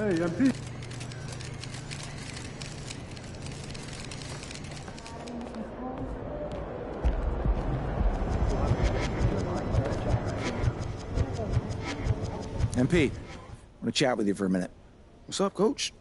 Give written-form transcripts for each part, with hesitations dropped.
Hey, MP. MP, I want to chat with you for a minute. What's up, Coach?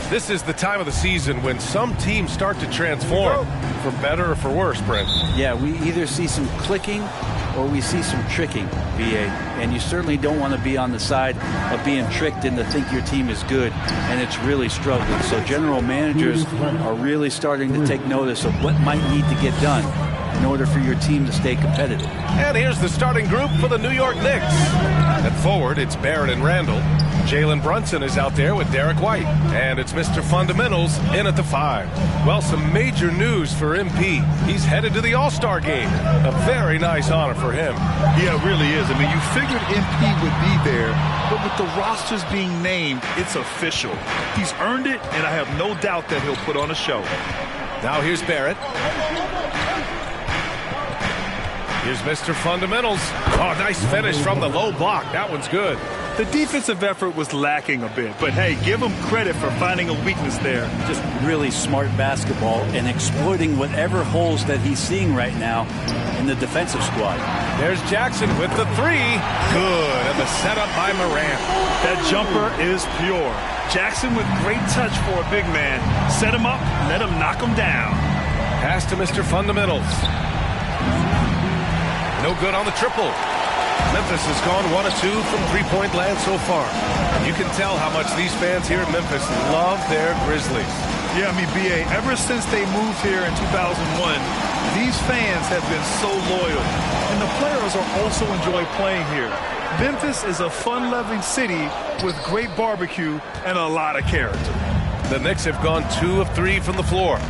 This is the time of the season when some teams start to transform, for better or for worse, Brent. Yeah, we either see some clicking or we see some tricking, BA. And you certainly don't want to be on the side of being tricked into think your team is good and it's really struggling. So general managers are really starting to take notice of what might need to get done in order for your team to stay competitive. And here's the starting group for the New York Knicks. At forward, it's Barrett and Randall. Jalen Brunson is out there with Derek White. And it's Mr. Fundamentals in at the 5. Well, some major news for MP. He's headed to the All-Star game. A very nice honor for him. Yeah, it really is. I mean, you figured MP would be there, but with the rosters being named, it's official. He's earned it, and I have no doubt that he'll put on a show. Now here's Barrett. Here's Mr. Fundamentals. Oh, nice finish from the low block. That one's good. The defensive effort was lacking a bit, but hey, give him credit for finding a weakness there. Just really smart basketball and exploiting whatever holes that he's seeing right now in the defensive squad. There's Jackson with the 3. Good, and the setup by Morant. That jumper is pure. Jackson with great touch for a big man. Set him up, let him knock him down. Pass to Mr. Fundamentals. No good on the triple. Memphis has gone 1 of 2 from three-point land so far. You can tell how much these fans here in Memphis love their Grizzlies. Yeah, I mean, BA, ever since they moved here in 2001, these fans have been so loyal. And the players are also enjoy playing here. Memphis is a fun-loving city with great barbecue and a lot of character. The Knicks have gone 2 of 3 from the floor.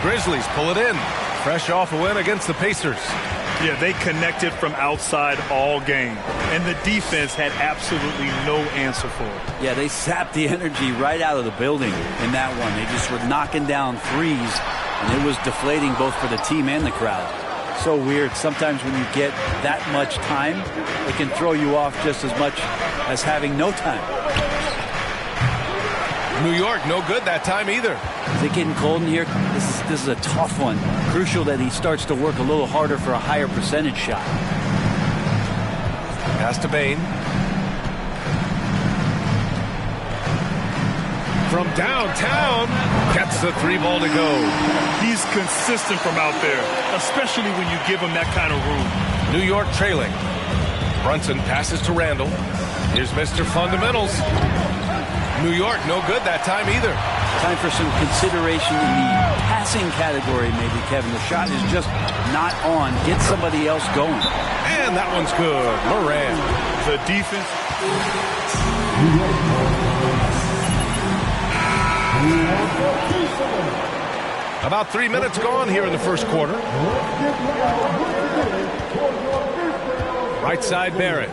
Grizzlies pull it in. Fresh off a win against the Pacers. Yeah, they connected from outside all game. And the defense had absolutely no answer for it. Yeah, they sapped the energy right out of the building in that one. They just were knocking down threes, and it was deflating both for the team and the crowd. So weird. Sometimes when you get that much time, it can throw you off just as much as having no time. New York, no good that time either. Is it getting cold in here? This is a tough one. Crucial that he starts to work a little harder for a higher percentage shot. Pass to Bain. From downtown, gets the 3 ball to go. He's consistent from out there, especially when you give him that kind of room. New York trailing. Brunson passes to Randall. Here's Mr. Fundamentals. New York, no good that time either. Time for some consideration in the passing category, maybe, Kevin. The shot is just not on. Get somebody else going. And that one's good. Moran. The defense. About 3 minutes gone here in the first quarter. Right side, Barrett.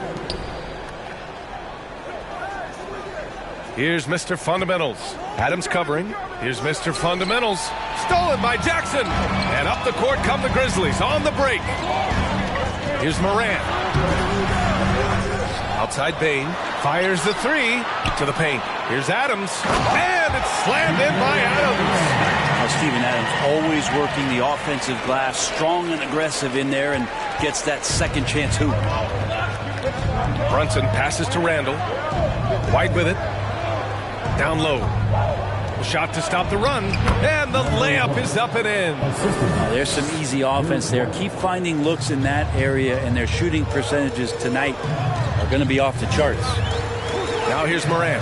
Here's Mr. Fundamentals. Adams covering. Here's Mr. Fundamentals. Stolen by Jackson. And up the court come the Grizzlies on the break. Here's Moran. Outside Bain. Fires the three to the paint. Here's Adams. And it's slammed in by Adams. Now, Steven Adams always working the offensive glass. Strong and aggressive in there and gets that second chance hoop. Brunson passes to Randall. White with it. Down low. The shot to stop the run. And the layup is up and in. Now, there's some easy offense there. Keep finding looks in that area, and their shooting percentages tonight are going to be off the charts. Now here's Moran.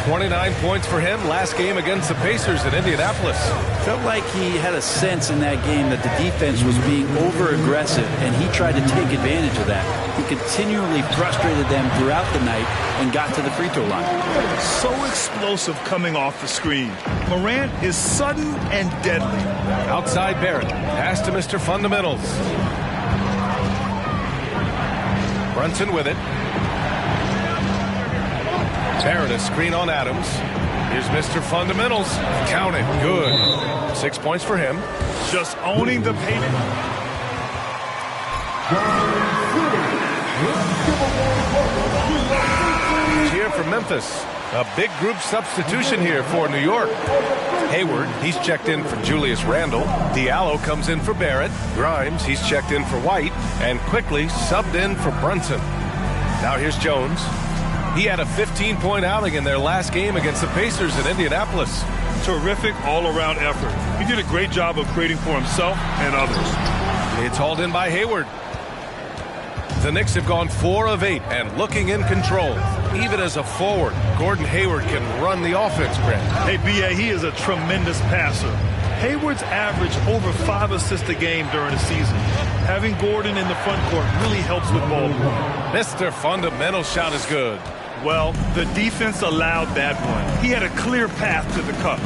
29 points for him last game against the Pacers in Indianapolis. Felt like he had a sense in that game that the defense was being over-aggressive, and he tried to take advantage of that. He continually frustrated them throughout the night and got to the free throw line. So explosive coming off the screen. Morant is sudden and deadly. Outside Barrett. Pass to Mr. Fundamentals. Brunson with it. Barrett, a screen on Adams. Here's Mr. Fundamentals. Count it. Good. 6 points for him. Just owning the paint. Here for Memphis. A big group substitution here for New York. Hayward, he's checked in for Julius Randle. Diallo comes in for Barrett. Grimes, he's checked in for White. And quickly subbed in for Brunson. Now here's Jones. He had a 15-point outing in their last game against the Pacers in Indianapolis. Terrific all-around effort. He did a great job of creating for himself and others. It's hauled in by Hayward. The Knicks have gone 4 of 8 and looking in control. Even as a forward, Gordon Hayward can run the offense, Grant. Hey, B.A., he is a tremendous passer. Hayward's averaged over 5 assists a game during the season. Having Gordon in the front court really helps with ball movement. Mr. Fundamental shot is good. Well, the defense allowed that one. He had a clear path to the cup.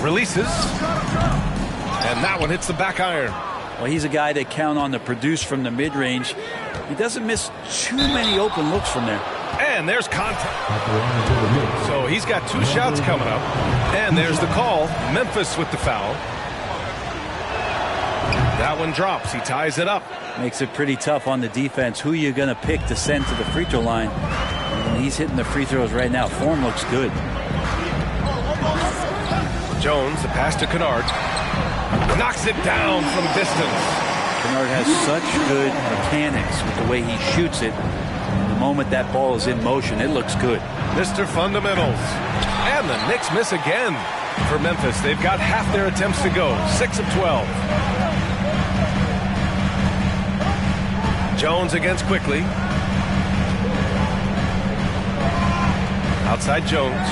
Releases. And that one hits the back iron. Well, he's a guy they count on to produce from the mid-range. He doesn't miss too many open looks from there. And there's contact. So he's got 2 shots coming up. And there's the call. Memphis with the foul. That one drops. He ties it up. Makes it pretty tough on the defense. Who you going to pick to send to the free throw line? And he's hitting the free throws right now. Form looks good. Jones, the pass to Kennard. Knocks it down from distance. Kennard has such good mechanics with the way he shoots it. The moment that ball is in motion, it looks good. Mr. Fundamentals. And the Knicks miss again for Memphis. They've got half their attempts to go. 6 of 12. Jones against Quickly. Outside Jones.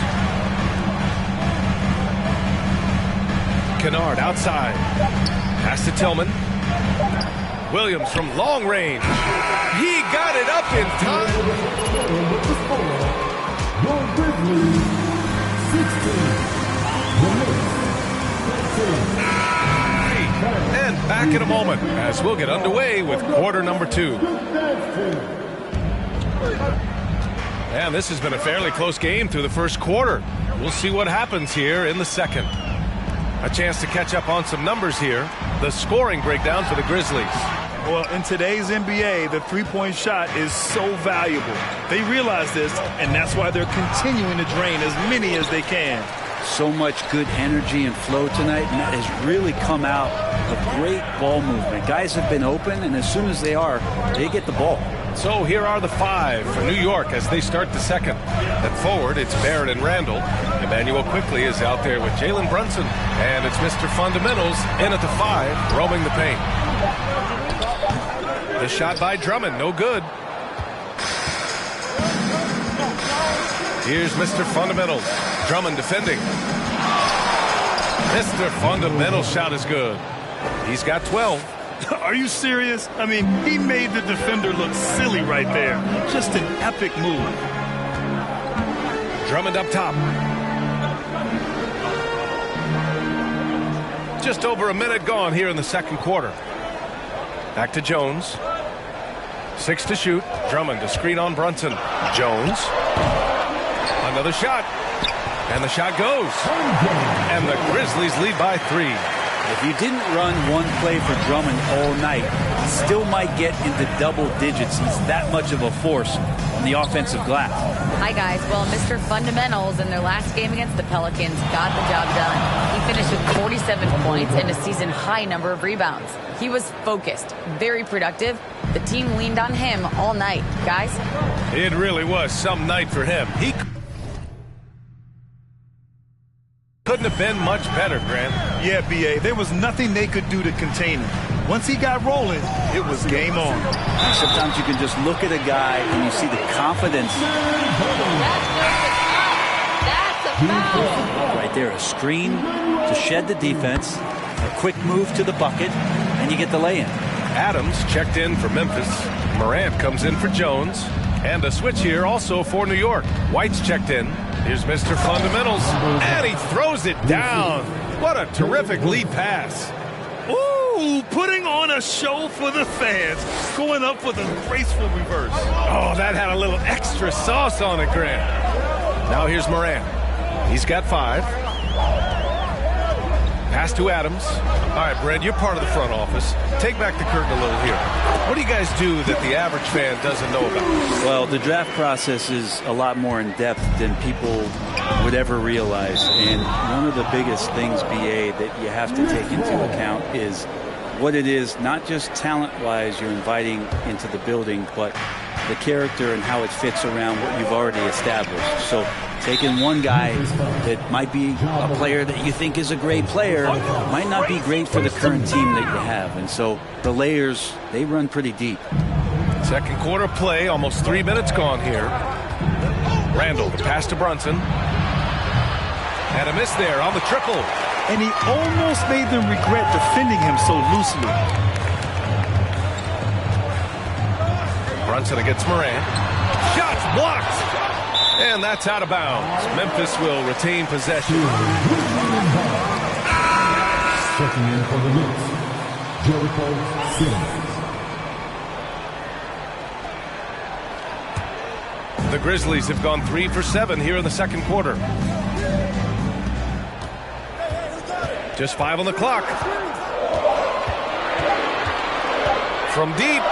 Kennard outside. Pass to Tillman. Williams from long range. He got it up in time. And back in a moment as we'll get underway with quarter number 2. And this has been a fairly close game through the first quarter. We'll see what happens here in the second. A chance to catch up on some numbers here. The scoring breakdown for the Grizzlies. Well, in today's NBA, the three-point shot is so valuable. They realize this, and that's why they're continuing to drain as many as they can. So much good energy and flow tonight, and that has really come out of great ball movement. Guys have been open, and as soon as they are, they get the ball. So here are the 5 for New York as they start the second. At forward, it's Barrett and Randall. Emmanuel Quickly is out there with Jalen Brunson. And it's Mr. Fundamentals in at the 5, roaming the paint. The shot by Drummond, no good. Here's Mr. Fundamentals. Drummond defending. Mr. Fundamental shot is good. He's got 12. Are you serious? I mean, he made the defender look silly right there. Just an epic move. Drummond up top. Just over a minute gone here in the second quarter. Back to Jones. 6 to shoot. Drummond to screen on Brunson. Jones. Another shot. And the shot goes. And the Grizzlies lead by 3. If you didn't run one play for Drummond all night, he still might get into double digits. He's that much of a force on the offensive glass. Hi, guys. Well, Mr. Fundamentals in their last game against the Pelicans got the job done. He finished with 47 points and a season-high number of rebounds. He was focused, very productive. The team leaned on him all night. Guys? It really was some night for him. He couldn't have been much better, Grant. Yeah, B.A., there was nothing they could do to contain him. Once he got rolling, it was game on. Sometimes you can just look at a guy and you see the confidence. That's a foul. Right there, a screen to shed the defense, a quick move to the bucket, and you get the lay-in. Adams checked in for Memphis. Morant comes in for Jones. And a switch here also for New York. White's checked in. Here's Mr. Fundamentals. And he throws it down. What a terrific lead pass. Ooh, putting on a show for the fans. Going up with a graceful reverse. Oh, that had a little extra sauce on it, Grant. Now here's Morant. He's got 5. Pass to Adams. All right, Brad, you're part of the front office. Take back the curtain a little here. What do you guys do that the average fan doesn't know about? Well, the draft process is a lot more in depth than people would ever realize. And one of the biggest things, BA, that you have to take into account is what it is, not just talent-wise you're inviting into the building, but the character and how it fits around what you've already established. So taking one guy that might be a player that you think is a great player might not be great for the current team that you have. And so the layers, they run pretty deep. Second quarter play, almost 3 minutes gone here. Randall, the pass to Brunson. And a miss there on the triple. And he almost made them regret defending him so loosely. Brunson against Morant. Shots blocked. And that's out of bounds. Memphis will retain possession. Checking in for the Knicks, Jericho Sims. The Grizzlies have gone 3 for 7 here in the second quarter. Just 5 on the clock. From deep.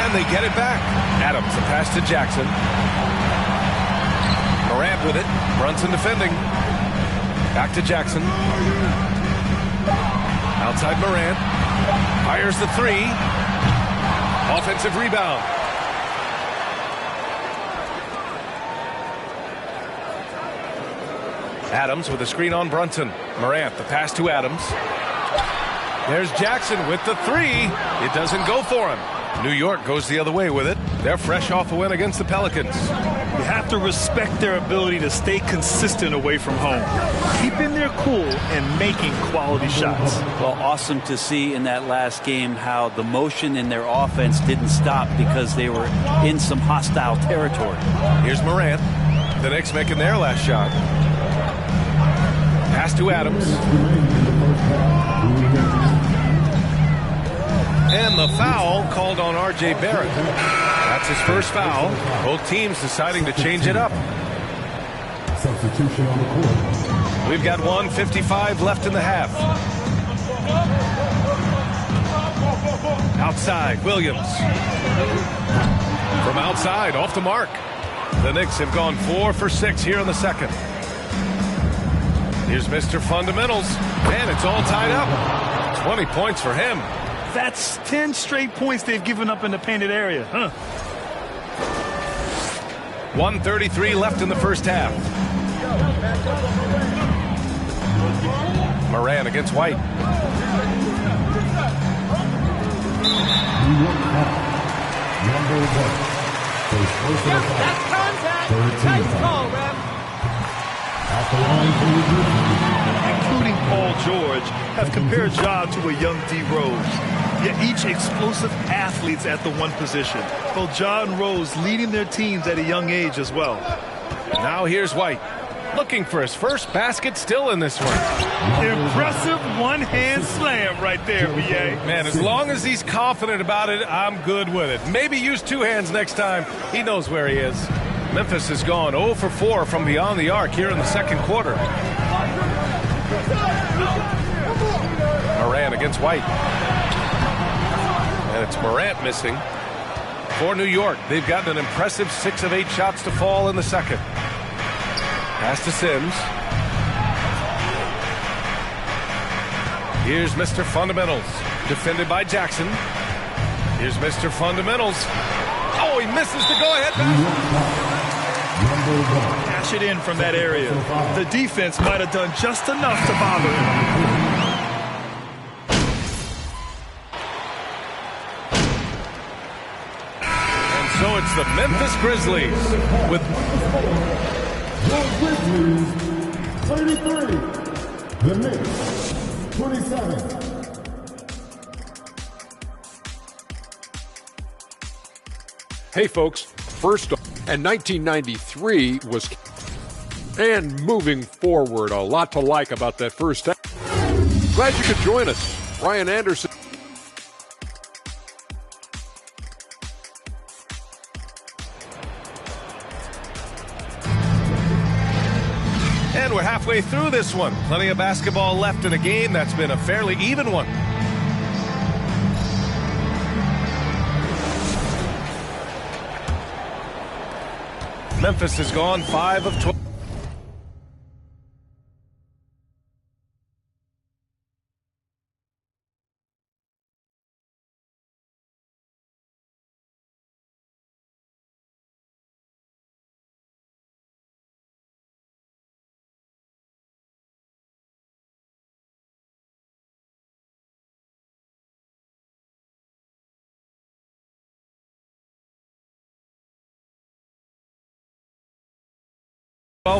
And they get it back. Adams, the pass to Jackson. Morant with it. Brunson defending. Back to Jackson. Outside Morant. Fires the 3. Offensive rebound. Adams with a screen on Brunson. Morant, the pass to Adams. There's Jackson with the 3. It doesn't go for him. New York goes the other way with it. They're fresh off a win against the Pelicans. You have to respect their ability to stay consistent away from home. Keeping their cool and making quality shots. Well, awesome to see in that last game how the motion in their offense didn't stop because they were in some hostile territory. Here's Morant. The Knicks making their last shot. Pass to Adams. And the foul called on R.J. Barrett. That's his first foul. Both teams deciding to change it up. Substitution on the court. We've got 1:55 left in the half. Outside, Williams. From outside, off the mark. The Knicks have gone 4 for 6 here in the second. Here's Mr. Fundamentals, and it's all tied up. 20 points for him. That's 10 straight points they've given up in the painted area, huh? 1:33 left in the first half. Morant against White. New York foul. Number 1. First personal foul. That's contact. Third team Nice foul. call, ref. At the line for the Grizzlies, Paul George have compared Ja to a young D. Rose. Yet each explosive athletes at the one position. Both Ja and Rose leading their teams at a young age as well. Now here's White. Looking for his first basket still in this one. Impressive one-hand slam right there, B.A. Man, as long as he's confident about it, I'm good with it. Maybe use two hands next time. He knows where he is. Memphis has gone 0 for 4 from beyond the arc here in the second quarter. Morant against White. And it's Morant missing. For New York, they've gotten an impressive 6 of 8 shots to fall in the second. Pass to Sims. Here's Mr. Fundamentals, defended by Jackson. Here's Mr. Fundamentals. Oh, he misses the go-ahead basket. Cash it in from that area. The defense might have done just enough to bother him. And so it's the Memphis Grizzlies with The Grizzlies, 33. The Knicks, 27. Hey folks, first off, and 1993 was, and moving forward, a lot to like about that first half. Glad you could join us. Ryan Anderson. And we're halfway through this one. Plenty of basketball left in a game that's been a fairly even one. Memphis has gone 5 of 12.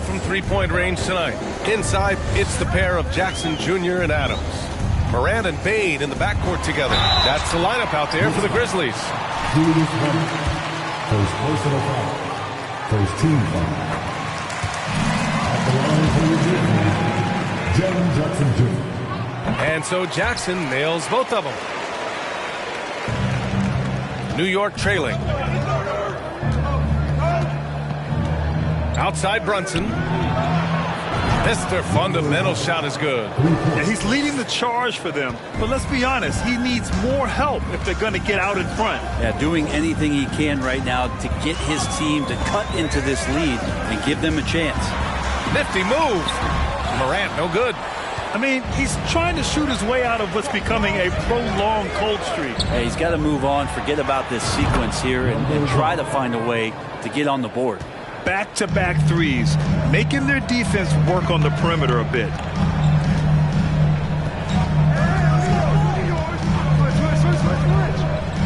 From three-point range tonight. Inside, it's the pair of Jackson Jr. and Adams. Morant and Bane in the backcourt together. That's the lineup out there for the Grizzlies. Julius Randle. First personal foul. First team foul. At the line for the Grizzlies, Jaren Jackson Jr. And so Jackson nails both of them. New York trailing. Outside Brunson. Mr. Fundamental shot is good. Yeah, he's leading the charge for them. But let's be honest, he needs more help if they're going to get out in front. Yeah, doing anything he can right now to get his team to cut into this lead and give them a chance. Nifty move. Morant, no good. I mean, he's trying to shoot his way out of what's becoming a prolonged cold streak. Yeah, he's got to move on, forget about this sequence here, and try to find a way to get on the board. Back-to-back threes, making their defense work on the perimeter a bit.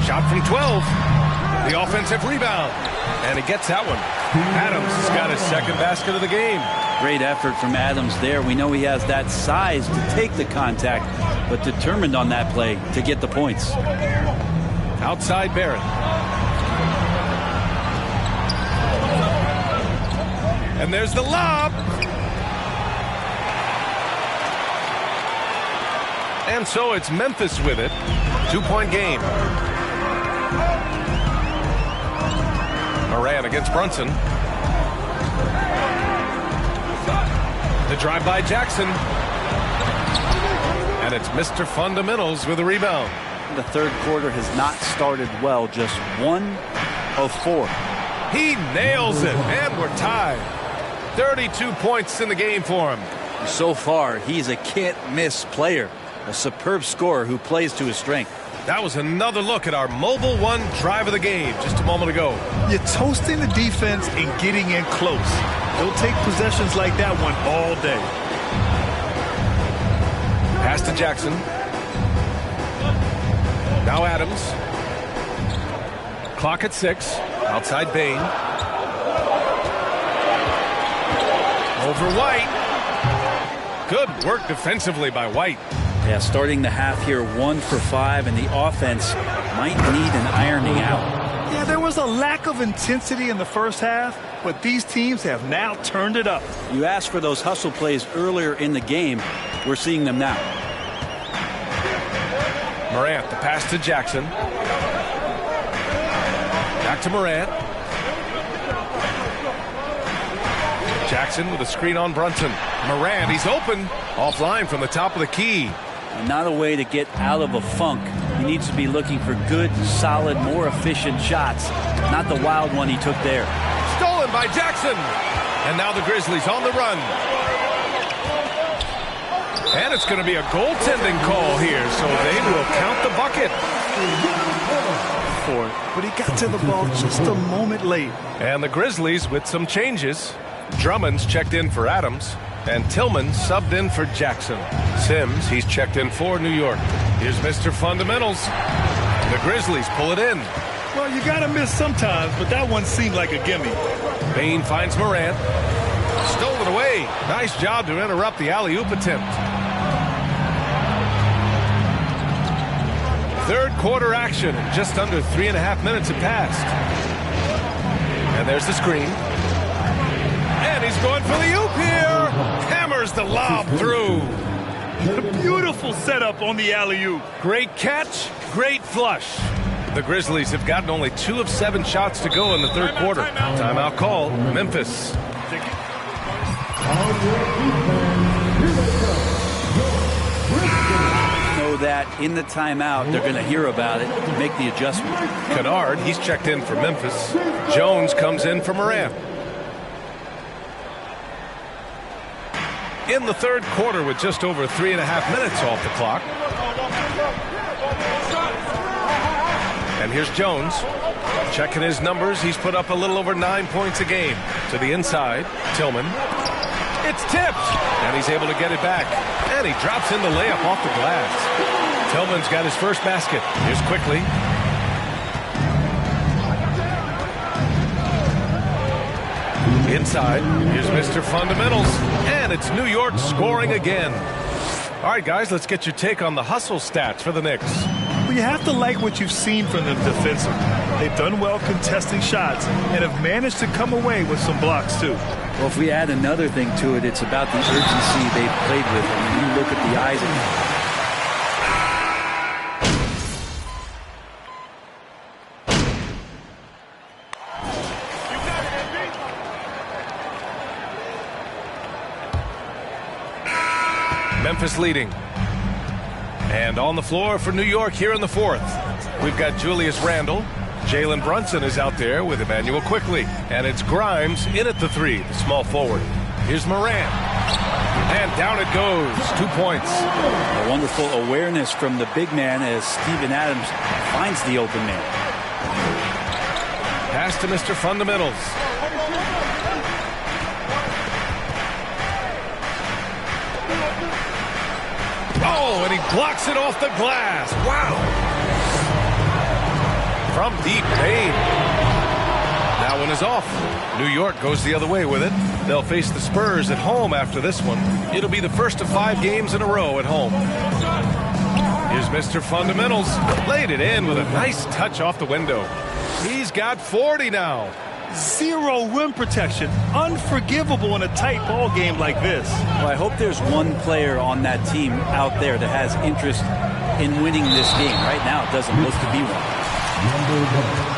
Shot from 12. The offensive rebound. And he gets that one. Adams has got his second basket of the game. Great effort from Adams there. We know he has that size to take the contact, but determined on that play to get the points. Outside Barrett. And there's the lob. And so it's Memphis with it. 2-point game. Morant against Brunson. The drive by Jackson. And it's Mr. Fundamentals with a rebound. The third quarter has not started well, just 1 of 4. He nails it, and we're tied. 32 points in the game for him. So far, he's a can't-miss player, a superb scorer who plays to his strength. That was another look at our Mobile One drive of the game just a moment ago. You're toasting the defense and getting in close. They'll take possessions like that one all day. Pass to Jackson. Now Adams. Clock at 6. Outside Bane. Over White. Good work defensively by White. Yeah, starting the half here 1 for 5, and the offense might need an ironing out. Yeah, there was a lack of intensity in the first half, but these teams have now turned it up. You asked for those hustle plays earlier in the game. We're seeing them now. Morant, the pass to Jackson. Back to Morant. Jackson with a screen on Brunson. Morant, he's open. Offline from the top of the key. And not a way to get out of a funk. He needs to be looking for good, solid, more efficient shots. Not the wild one he took there. Stolen by Jackson. And now the Grizzlies on the run. And it's going to be a goaltending call here, so they will count the bucket. But he got to the ball just a moment late. And the Grizzlies with some changes. Drummond's checked in for Adams, and Tillman subbed in for Jackson. Sims, he's checked in for New York. Here's Mr. Fundamentals. The Grizzlies pull it in. Well, you got to miss sometimes, but that one seemed like a gimme. Bain finds Morant. Stolen away. Nice job to interrupt the alley-oop attempt. Third quarter action. Just under 3.5 minutes have passed. And there's the screen. And he's going for the oop here. Hammers the lob through. A beautiful setup on the alley-oop. Great catch, great flush. The Grizzlies have gotten only 2 of 7 shots to go in the third quarter. Timeout call, Memphis. Know that in the timeout, they're going to hear about it to make the adjustment. Kennard, he's checked in for Memphis. Jones comes in for Morant. In the third quarter with just over 3.5 minutes off the clock. And here's Jones. Checking his numbers. He's put up a little over 9 points a game. To the inside. Tillman. It's tipped. And he's able to get it back. And he drops in the layup off the glass. Tillman's got his first basket. Here's Quickly. Inside, here's Mr. Fundamentals, and it's New York scoring again. All right, guys, let's get your take on the hustle stats for the Knicks. Well, you have to like what you've seen from them defensively. They've done well contesting shots and have managed to come away with some blocks, too. Well, if we add another thing to it, it's about the urgency they've played with. I mean, you look at the eyes of Memphis leading. And on the floor for New York here in the fourth. We've got Julius Randle. Jalen Brunson is out there with Emmanuel Quickly. And it's Grimes in at the 3, the small forward. Here's Morant. And down it goes. 2 points. a wonderful awareness from the big man as Steven Adams finds the open man. Pass to Mr. Fundamentals. Oh, and he blocks it off the glass. Wow. From deep, Bain. That one is off. New York goes the other way with it. They'll face the Spurs at home after this one. It'll be the first of 5 games in a row at home. Here's Mr. Fundamentals. Laid it in with a nice touch off the window. He's got 40 now. Zero rim protection. Unforgivable in a tight ball game like this. Well, I hope there's one player on that team out there that has interest in winning this game. Right now, it doesn't look to be one. Number 1.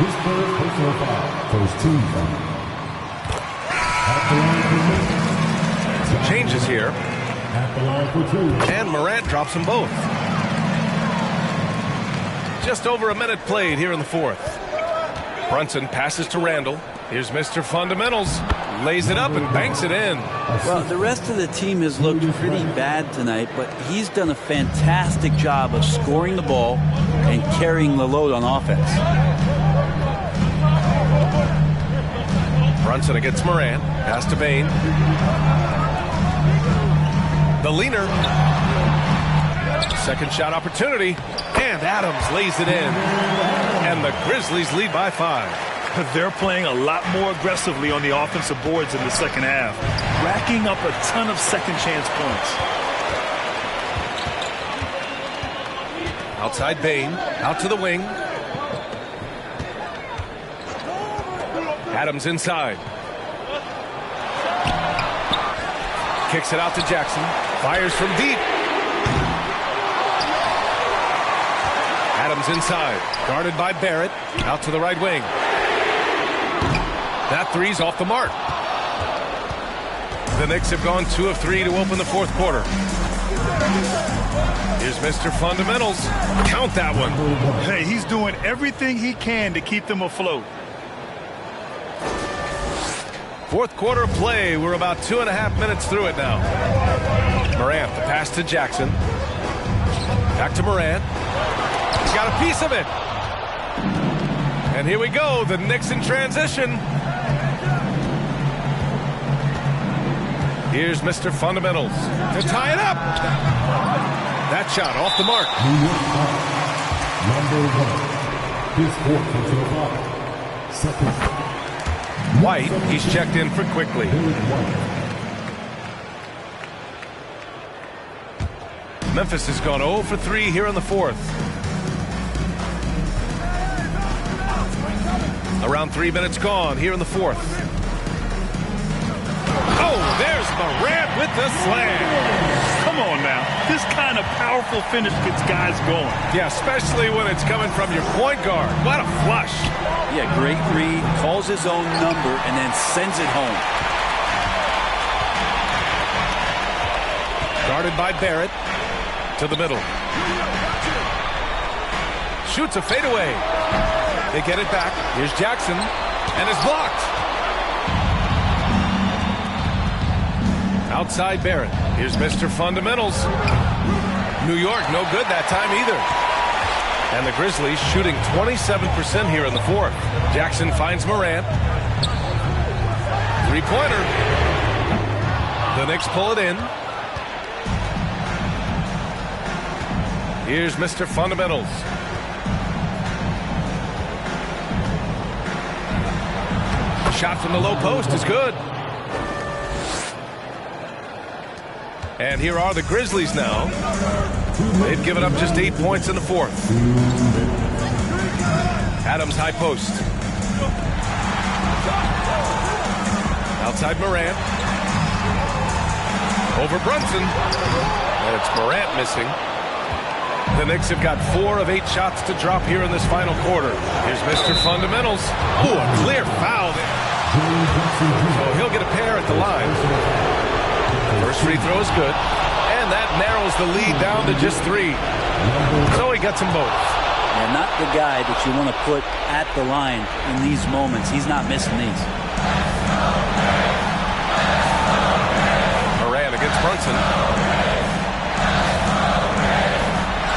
His third personal foul. First team foul. At the line for Changes here. At the line for 2. And Morant drops them both. Just over a minute played here in the fourth. Brunson passes to Randle. Here's Mr. Fundamentals. Lays it up and banks it in. Well, the rest of the team has looked pretty bad tonight, but he's done a fantastic job of scoring the ball and carrying the load on offense. Brunson against Morant. Pass to Bain. The leaner. Second shot opportunity. And Adams lays it in. And the Grizzlies lead by 5. They're playing a lot more aggressively on the offensive boards in the second half, racking up a ton of second chance points. Outside Bain, out to the wing. Adams inside. Kicks it out to Jackson. Fires from deep. Adams inside. Guarded by Barrett. Out to the right wing. That three's off the mark. The Knicks have gone 2 of 3 to open the fourth quarter. Here's Mr. Fundamentals. Count that one. Hey, he's doing everything he can to keep them afloat. Fourth quarter play. We're about 2.5 minutes through it now. Morant, the pass to Jackson. Back to Morant. He's got a piece of it. And here we go. The Knicks in transition. Here's Mr. Fundamentals to tie it up. That shot off the mark. Number 1, his fourth personal foul. Second. White, he's checked in for quickly. Memphis has gone 0 for 3 here in the fourth. Around 3 minutes gone here in the fourth. Oh, there's Morant with the slam. Come on now. This kind of powerful finish gets guys going. Yeah, especially when it's coming from your point guard. What a flush. Yeah, great read, calls his own number, and then sends it home. Guarded by Barrett. To the middle. Shoots a fadeaway. They get it back. Here's Jackson. And it's blocked. Outside Barrett. Here's Mr. Fundamentals. New York, no good that time either. And the Grizzlies shooting 27% here in the fourth. Jackson finds Morant. Three-pointer. The Knicks pull it in. Here's Mr. Fundamentals. Shot from the low post is good. And here are the Grizzlies now. They've given up just 8 points in the fourth. Adams high post. Outside Morant. Over Brunson. And it's Morant missing. The Knicks have got 4 of 8 shots to drop here in this final quarter. Here's Mr. Fundamentals. Oh, a clear foul there. So he'll get a pair at the line. First free throw is good. And that narrows the lead down to just 3. So he gets them both. Yeah, not the guy that you want to put at the line in these moments. He's not missing these. Morant against Brunson.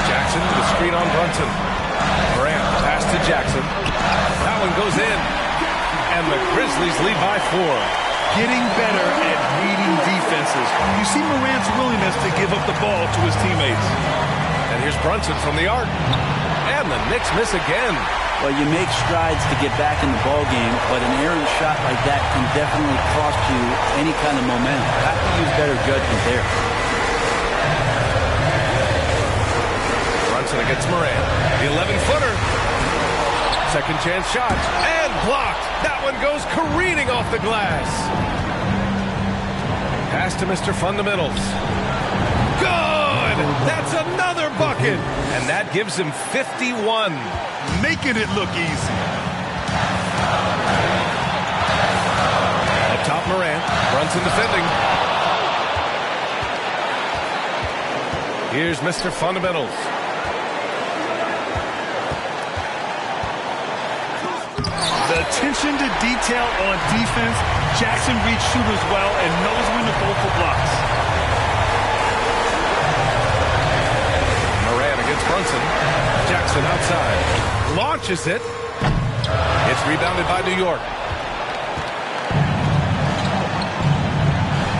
Jackson with a screen on Brunson. Morant pass to Jackson. That one goes in. And the Grizzlies lead by 4. Getting better at reading defenses. You see Morant's willingness to give up the ball to his teammates. And here's Brunson from the arc. And the Knicks miss again. Well, you make strides to get back in the ball game, but an errant shot like that can definitely cost you any kind of momentum. You have to use better judgment there. Brunson against Morant. The 11-footer. Second chance shot. And blocked. That one goes careening off the glass. Pass to Mr. Fundamentals. Good! That's another bucket! And that gives him 51. Making it look easy. Up top Morant. Brunson defending. Here's Mr. Fundamentals. The attention to detail on defense. Jackson reads shooters well and knows when to go for blocks. Morant against Brunson. Jackson outside. Launches it. It's rebounded by New York.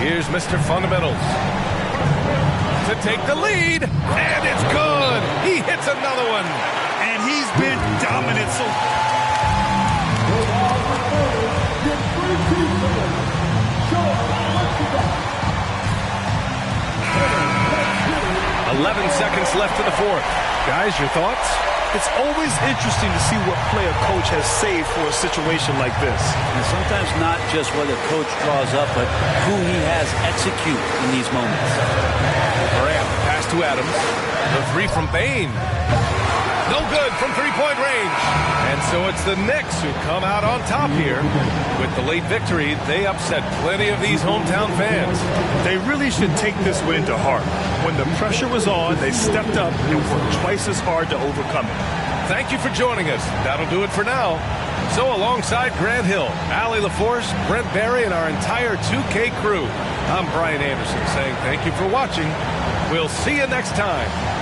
Here's Mr. Fundamentals. To take the lead. And it's good. He hits another one. And he's been dominant so 11 seconds left in the fourth. Guys, your thoughts? It's always interesting to see what play a coach has saved for a situation like this. And sometimes not just what a coach draws up, but who he has execute in these moments. Graham, pass to Adams. The three from Bain. No good from three-point range. And so it's the Knicks who come out on top here. With the late victory, they upset plenty of these hometown fans. They really should take this win to heart. When the pressure was on, they stepped up and worked twice as hard to overcome it. Thank you for joining us. That'll do it for now. So alongside Grant Hill, Allie LaForce, Brent Barry, and our entire 2K crew, I'm Brian Anderson saying thank you for watching. We'll see you next time.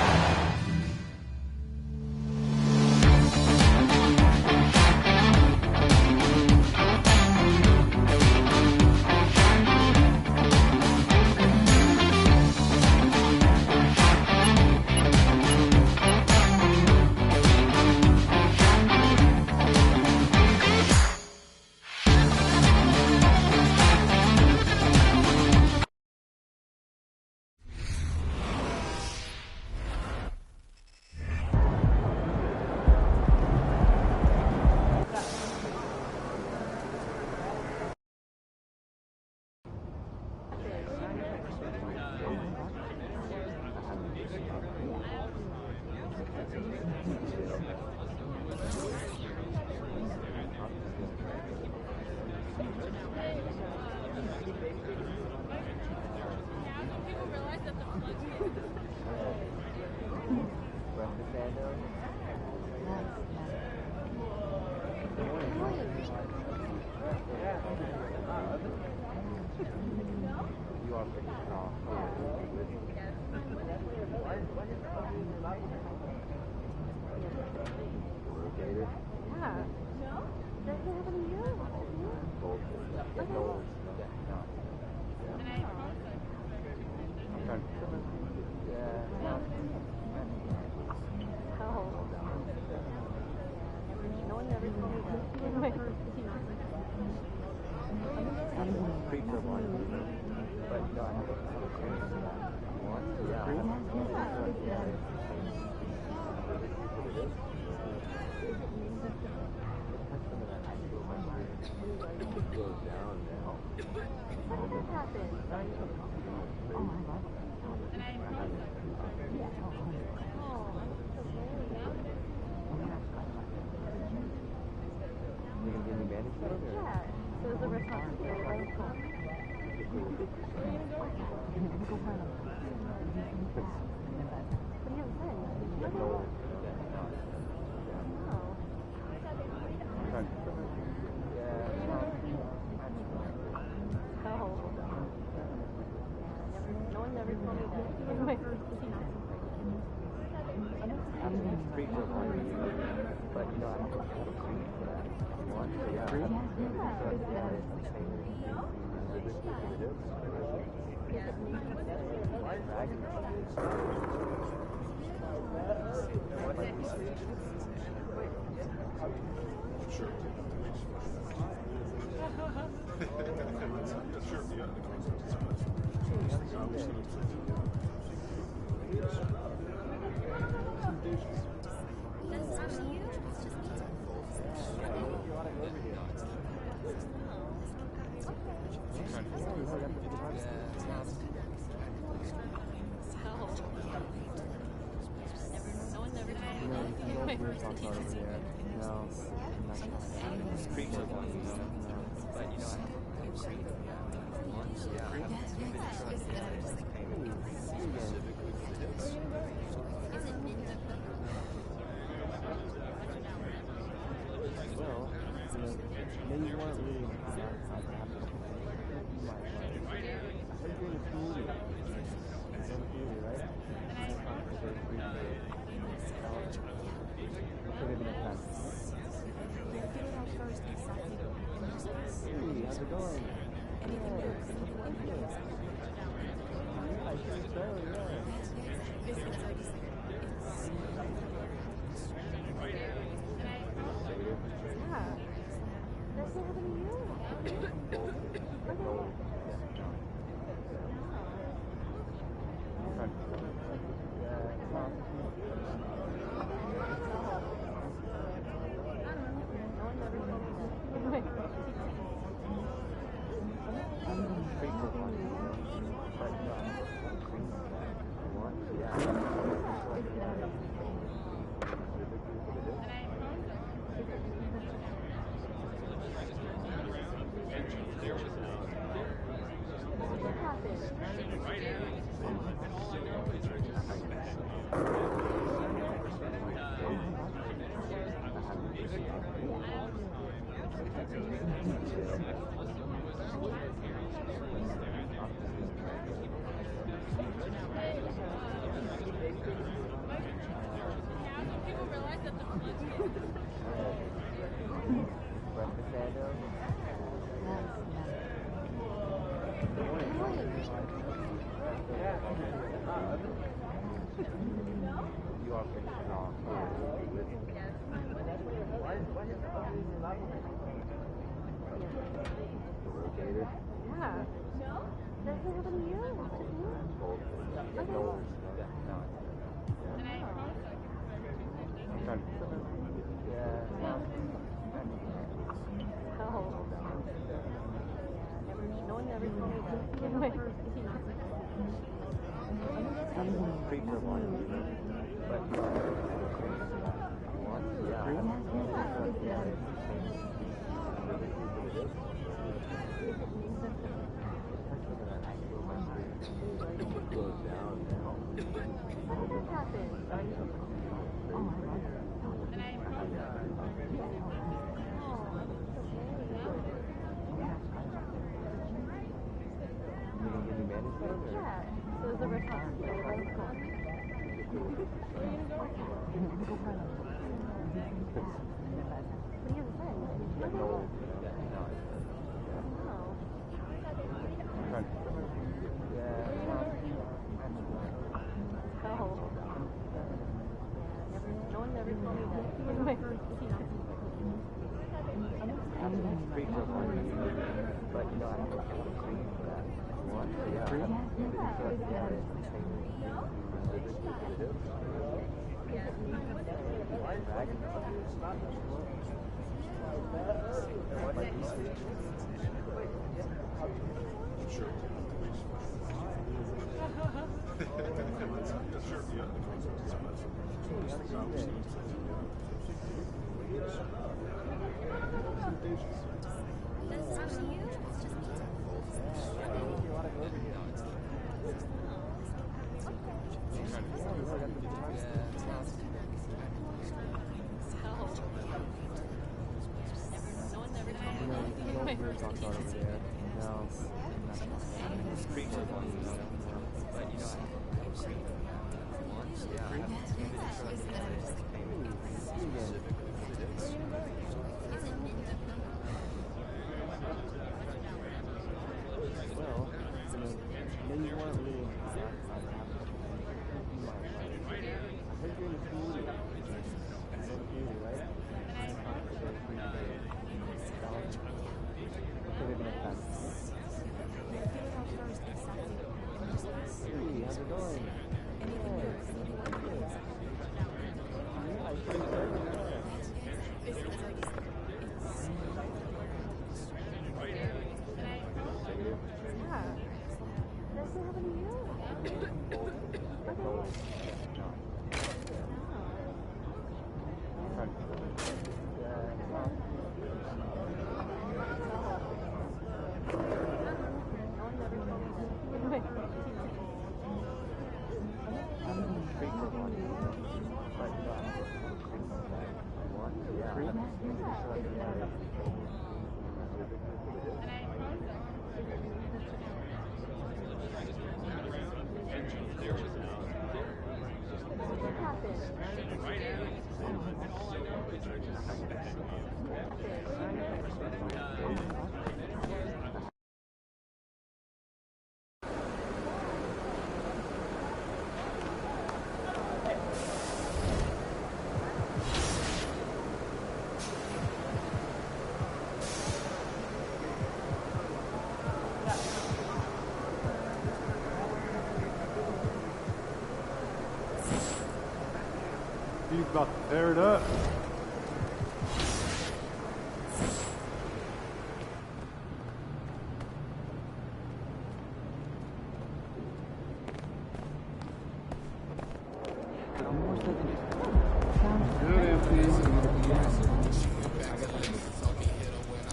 He's about to tear it up.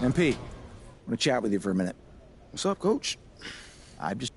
MP, I want to chat with you for a minute. What's up, Coach? I'm just...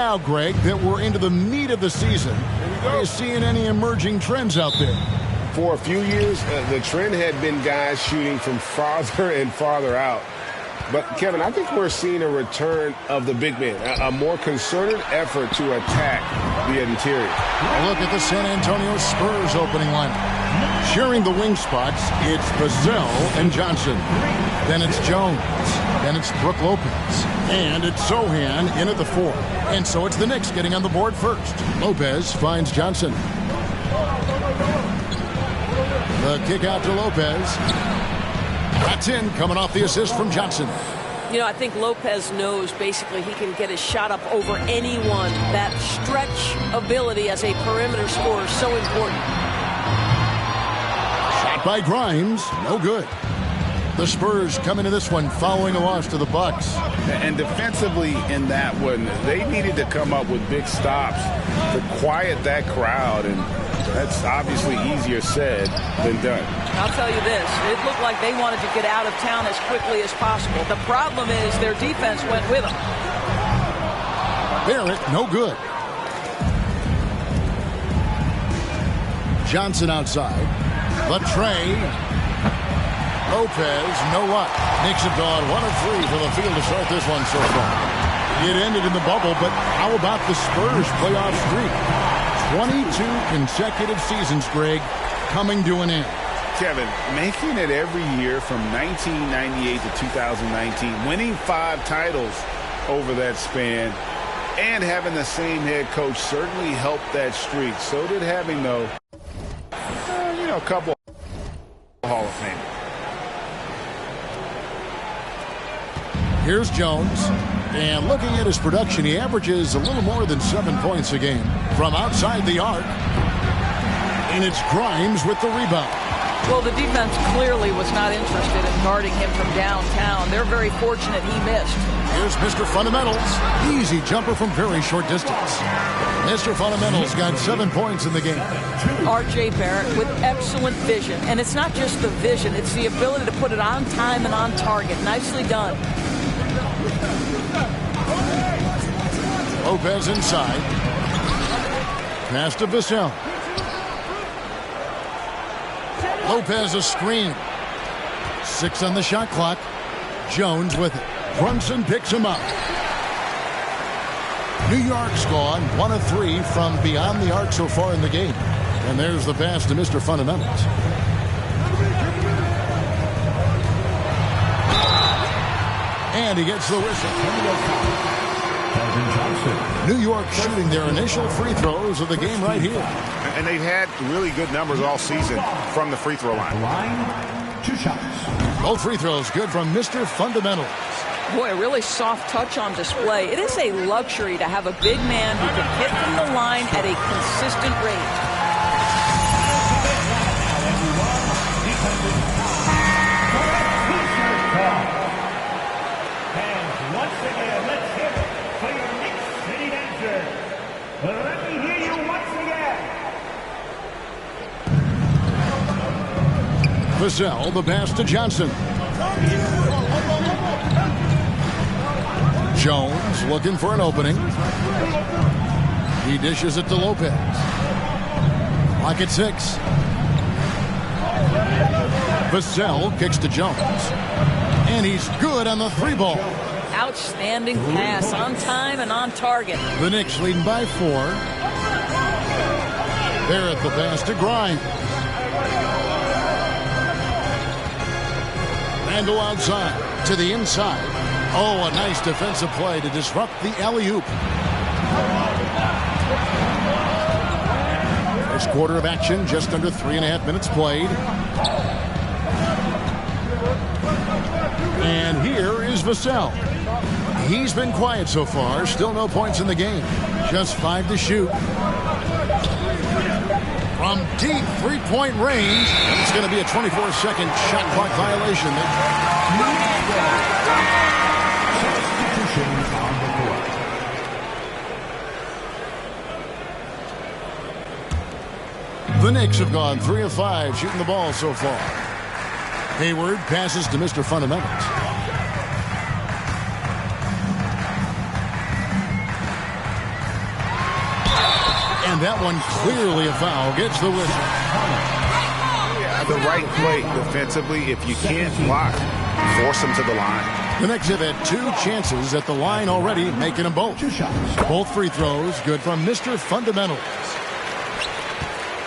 Now, Greg, that we're into the meat of the season, are you seeing any emerging trends out there? For a few years, the trend had been guys shooting from farther and farther out. But, Kevin, I think we're seeing a return of the big man, a more concerted effort to attack the interior. Look at the San Antonio Spurs opening lineup. Sharing the wing spots, it's Vassell and Johnson. Then it's Jones. Then it's Brook Lopez. And it's Sohan in at the 4. And so it's the Knicks getting on the board first. Lopez finds Johnson. The kick out to Lopez. That's in, coming off the assist from Johnson. You know, I think Lopez knows basically he can get his shot up over anyone. That stretch ability as a perimeter scorer is so important. Shot by Grimes, no good. The Spurs come into this one following a loss to the Bucks. And defensively in that one, they needed to come up with big stops to quiet that crowd, and that's obviously easier said than done. I'll tell you this, it looked like they wanted to get out of town as quickly as possible. The problem is their defense went with them. Barrett, no good. Johnson outside. The tray. Lopez, no luck. Knicks have gone 1 of 3 from the field to start this one so far. It ended in the bubble, but how about the Spurs playoff streak? 22 consecutive seasons, Greg, coming to an end. Kevin, making it every year from 1998 to 2019, winning 5 titles over that span, and having the same head coach certainly helped that streak. So did having, though, a couple Hall of Fame. Here's Jones. And looking at his production, he averages a little more than 7 points a game from outside the arc. And it's Grimes with the rebound. Well, the defense clearly was not interested in guarding him from downtown. They're very fortunate he missed. Here's Mr. Fundamentals. Easy jumper from very short distance. Mr. Fundamentals got 7 points in the game. R.J. Barrett with excellent vision. And it's not just the vision, it's the ability to put it on time and on target. Nicely done. Lopez inside. Pass to Vassell. Lopez a screen. 6 on the shot clock. Jones with it. Brunson picks him up. New York's gone 1 of 3 from beyond the arc so far in the game. And there's the pass to Mr. Fundamentals. And he gets the whistle. New York shooting their initial free throws of the game right here. And they've had really good numbers all season from the free throw line. 2 shots. Both free throws good from Mr. Fundamentals. Boy, a really soft touch on display. It is a luxury to have a big man who can hit from the line at a consistent rate. Let me hear you once again. Vassell, the pass to Johnson. Jones looking for an opening. He dishes it to Lopez. Clock at 6. Vassell kicks to Jones. And he's good on the 3-ball. Outstanding pass, on time and on target. The Knicks leading by 4. Barrett the pass to Grimes. Randall outside to the inside. Oh, a nice defensive play to disrupt the alley-oop. First quarter of action, just under 3.5 minutes played. And here is Vassell. He's been quiet so far. Still no points in the game. Just 5 to shoot. From deep 3-point range. It's going to be a 24-second shot clock violation. The Knicks have gone 3 of 5 shooting the ball so far. Hayward passes to Mr. Fundamentals. And that one clearly a foul. Gets the whistle. The right play defensively. If you can't block, force them to the line. The Knicks have had 2 chances at the line already, making them both. Both free throws good from Mr. Fundamentals.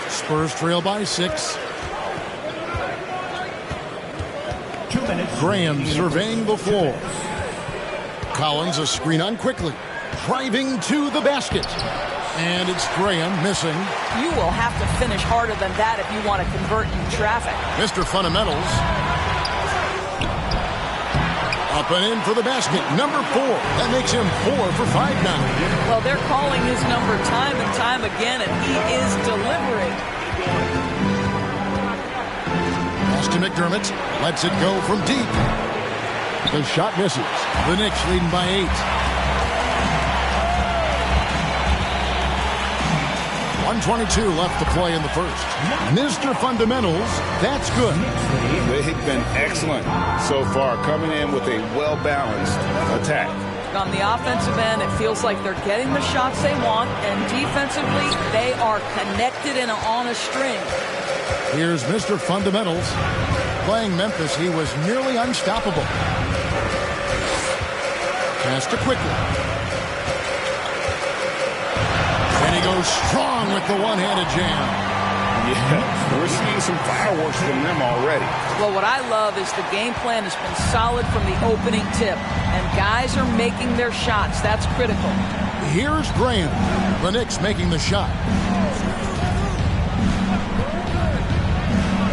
Spurs trail by 6. Graham surveying the floor. Collins a screen on quickly. Driving to the basket. And it's Graham missing. You will have to finish harder than that if you want to convert in traffic. Mr. Fundamentals. Up and in for the basket. Number 4. That makes him 4 for 5 now. Well, they're calling his number time and time again, and he is delivering. Pass to McDermott. Lets it go from deep. The shot misses. The Knicks leading by 8. 1:22 left to play in the first. Mr. Fundamentals, that's good. They've been excellent so far, coming in with a well-balanced attack. On the offensive end, it feels like they're getting the shots they want, and defensively, they are connected and on a string. Here's Mr. Fundamentals. Playing Memphis, he was nearly unstoppable. Pass to quickly. And he goes strong with the one-handed jam. Yeah, we're seeing some fireworks from them already. Well, what I love is the game plan has been solid from the opening tip, and guys are making their shots. That's critical. Here's Graham. The Knicks making the shot.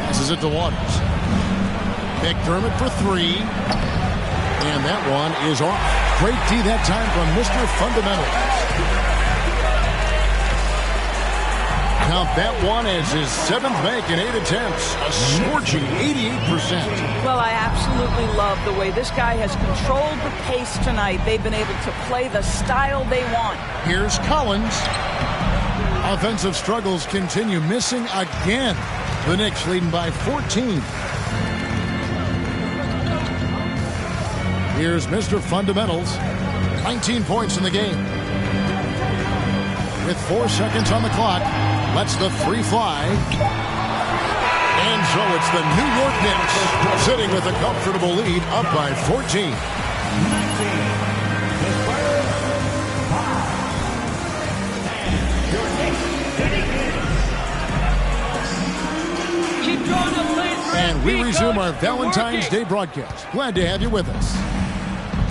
Passes it to Waters. McDermott for 3. And that one is off. Great D that time from Mr. Fundamentals. Count that one as his 7th make in 8 attempts. A scorching 88%. Well, I absolutely love the way this guy has controlled the pace tonight. They've been able to play the style they want. Here's Collins. Offensive struggles continue, missing again. The Knicks leading by 14. Here's Mr. Fundamentals. 19 points in the game. With 4 seconds on the clock, lets the free fly. And so it's the New York Knicks sitting with a comfortable lead, up by 14. And we resume our Valentine's Day broadcast. Glad to have you with us.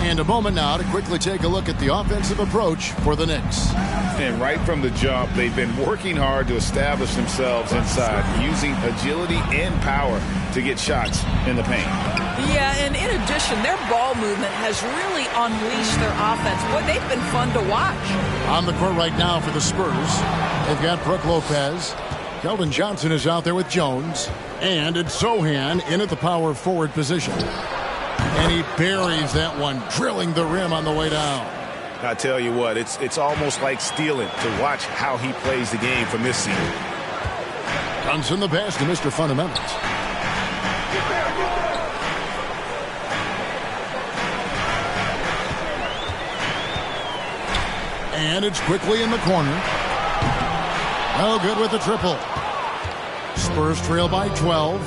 And a moment now to quickly take a look at the offensive approach for the Knicks. And right from the jump, they've been working hard to establish themselves inside, using agility and power to get shots in the paint. Yeah, and in addition, their ball movement has really unleashed their offense. Boy, they've been fun to watch. On the court right now for the Spurs, they've got Brook Lopez. Keldon Johnson is out there with Jones. And it's Sohan in at the power forward position. And he buries that one, drilling the rim on the way down. I tell you what, it's almost like stealing to watch how he plays the game from this seat. Johnson the pass to Mr. Fundamentals. And it's quickly in the corner. No good with the triple. Spurs trail by 12.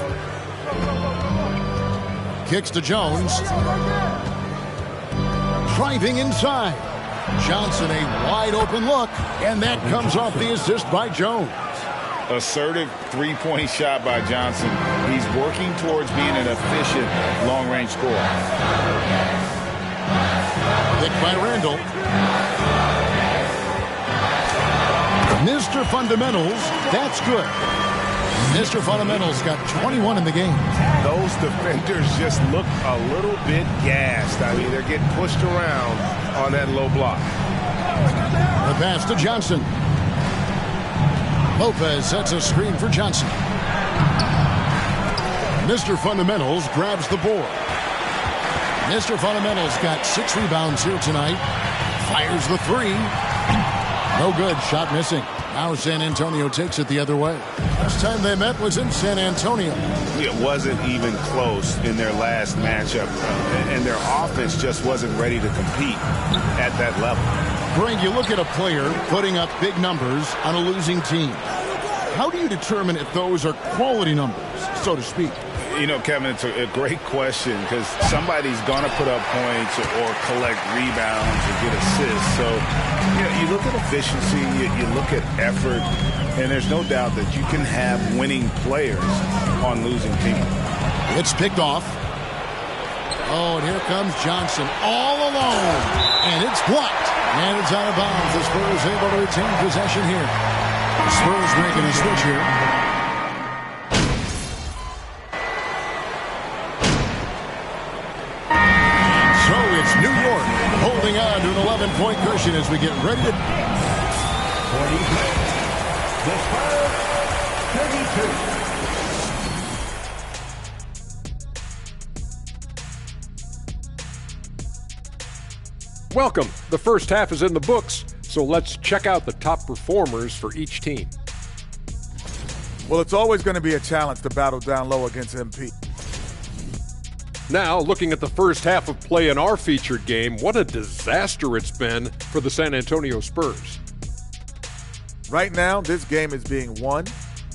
Kicks to Jones. Driving inside. Johnson a wide open look. And that comes off the assist by Jones. Assertive three-point shot by Johnson. He's working towards being an efficient long-range scorer. Picked by Randall. Mr. Fundamentals, that's good. Mr. Fundamentals got 21 in the game. Those defenders just look a little bit gassed. I mean, they're getting pushed around on that low block. The pass to Johnson. Lopez sets a screen for Johnson. Mr. Fundamentals grabs the board. Mr. Fundamentals got 6 rebounds here tonight. Fires the 3. No good. Shot missing. Now San Antonio takes it the other way. Last time they met was in San Antonio. It wasn't even close in their last matchup. And their offense just wasn't ready to compete at that level. Greg, you look at a player putting up big numbers on a losing team. How do you determine if those are quality numbers, so to speak? You know, Kevin, it's a great question because somebody's going to put up points or collect rebounds or get assists. So, you look at efficiency, you look at effort, and there's no doubt that you can have winning players on losing teams. It's picked off. Oh, and here comes Johnson all alone. And it's blocked. And it's out of bounds. The Spurs able to retain possession here. The Spurs making a switch here. So it's New York holding on to an 11-point cushion as we get ready to... 43. The Spurs, 32. Welcome. The first half is in the books, so let's check out the top performers for each team. Well, it's always going to be a challenge to battle down low against MP. Now, looking at the first half of play in our featured game, what a disaster it's been for the San Antonio Spurs. Right now, this game is being won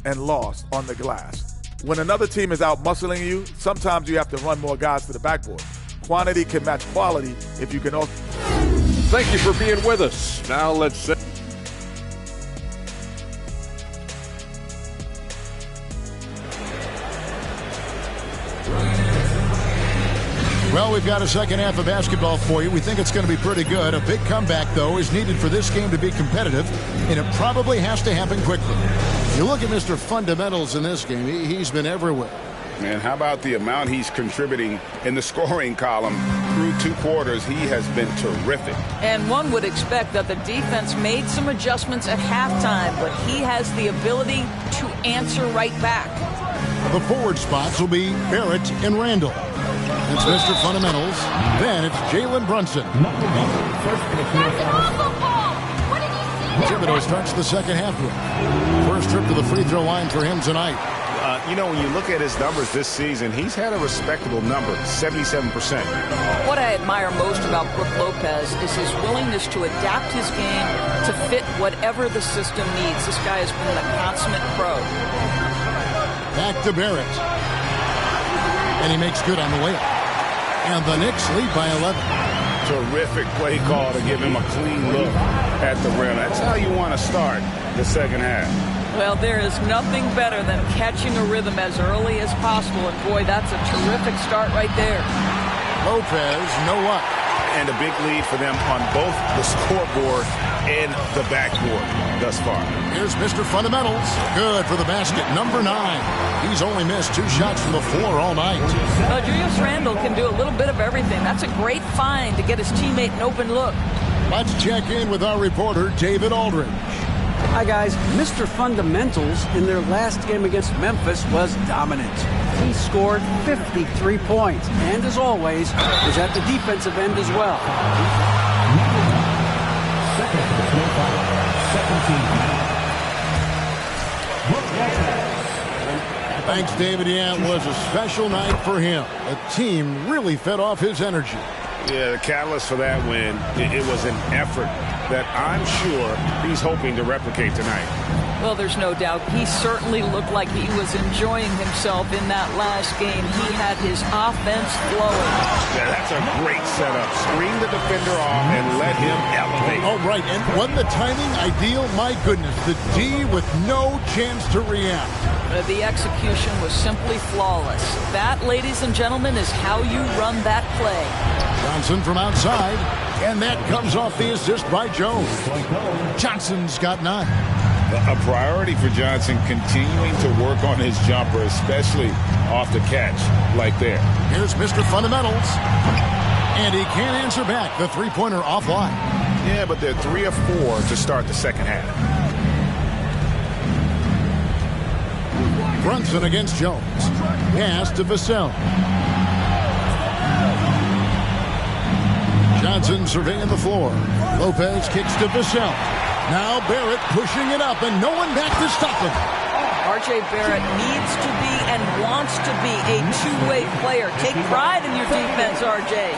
and lost on the glass. When another team is out muscling you, sometimes you have to run more guys to the backboard. Quantity can match quality if you can also... Thank you for being with us. Now let's say... Well, we've got a second half of basketball for you. We think it's going to be pretty good. A big comeback, though, is needed for this game to be competitive, and it probably has to happen quickly. You look at Mr. Fundamentals in this game, he's been everywhere. Man, how about the amount he's contributing in the scoring column through 2 quarters? He has been terrific. And one would expect that the defense made some adjustments at halftime, but he has the ability to answer right back. The forward spots will be Barrett and Randall. It's Mr. Fundamentals. Then it's Jalen Brunson. Thibodeau starts the second half with. First trip to the free throw line for him tonight. You know, when you look at his numbers this season, he's had a respectable number, 77%. What I admire most about Brook Lopez is his willingness to adapt his game to fit whatever the system needs. This guy has been a consummate pro. Back to Barrett. And he makes good on the layup. And the Knicks lead by 11. Terrific play call to give him a clean look at the rim. That's how you want to start the second half. Well, there is nothing better than catching a rhythm as early as possible. And, boy, that's a terrific start right there. Lopez, no luck. And a big lead for them on both the scoreboard and the backboard thus far. Here's Mr. Fundamentals. Good for the basket. Number 9. He's only missed 2 shots from the floor all night. Julius Randle can do a little bit of everything. That's a great find to get his teammate an open look. Let's check in with our reporter, David Aldridge. Hi, guys. Mr. Fundamentals in their last game against Memphis was dominant. He scored 53 points and, as always, was at the defensive end as well. Thanks, David. Yeah, it was a special night for him. The team really fed off his energy. Yeah, the catalyst for that win, it was an effort that I'm sure he's hoping to replicate tonight. Well, there's no doubt. He certainly looked like he was enjoying himself in that last game. He had his offense flowing. Yeah, that's a great setup. Screen the defender off and let him elevate. Oh, right. And wasn't the timing ideal? My goodness, the D with no chance to react. The execution was simply flawless. That, ladies and gentlemen, is how you run that play. Johnson from outside, and that comes off the assist by Jones. Johnson's got 9. A priority for Johnson continuing to work on his jumper, especially off the catch like there. Here's Mr. Fundamentals. And he can't answer back. The three-pointer offline. Yeah, but they're 3 of 4 to start the second half. Brunson against Jones. Pass to Vassell. Johnson surveying the floor. Lopez kicks to Vassell. Now Barrett pushing it up, and no one back to stop him. R.J. Barrett needs to be and wants to be a two-way player. Take pride in your defense, R.J.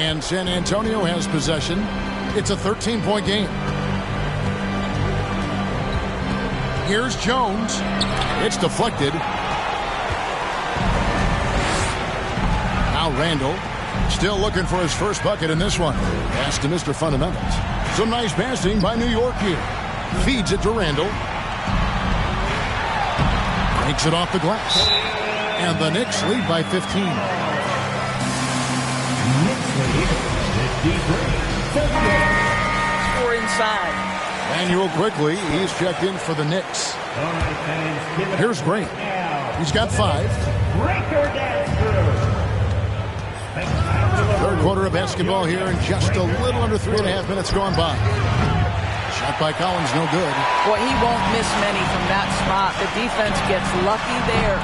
And San Antonio has possession. It's a 13-point game. Here's Jones. It's deflected. Now Randall. Still looking for his first bucket in this one. Pass to Mr. Fundamentals. Some nice passing by New York here. Feeds it to Randall. Takes it off the glass. And the Knicks lead by 15. Score inside. Manuel quickly. He's checked in for the Knicks. Here's Grant. He's got 5. Third quarter of basketball here in just a little under 3.5 minutes gone by. Shot by Collins, no good. Boy, he won't miss many from that spot. The defense gets lucky there.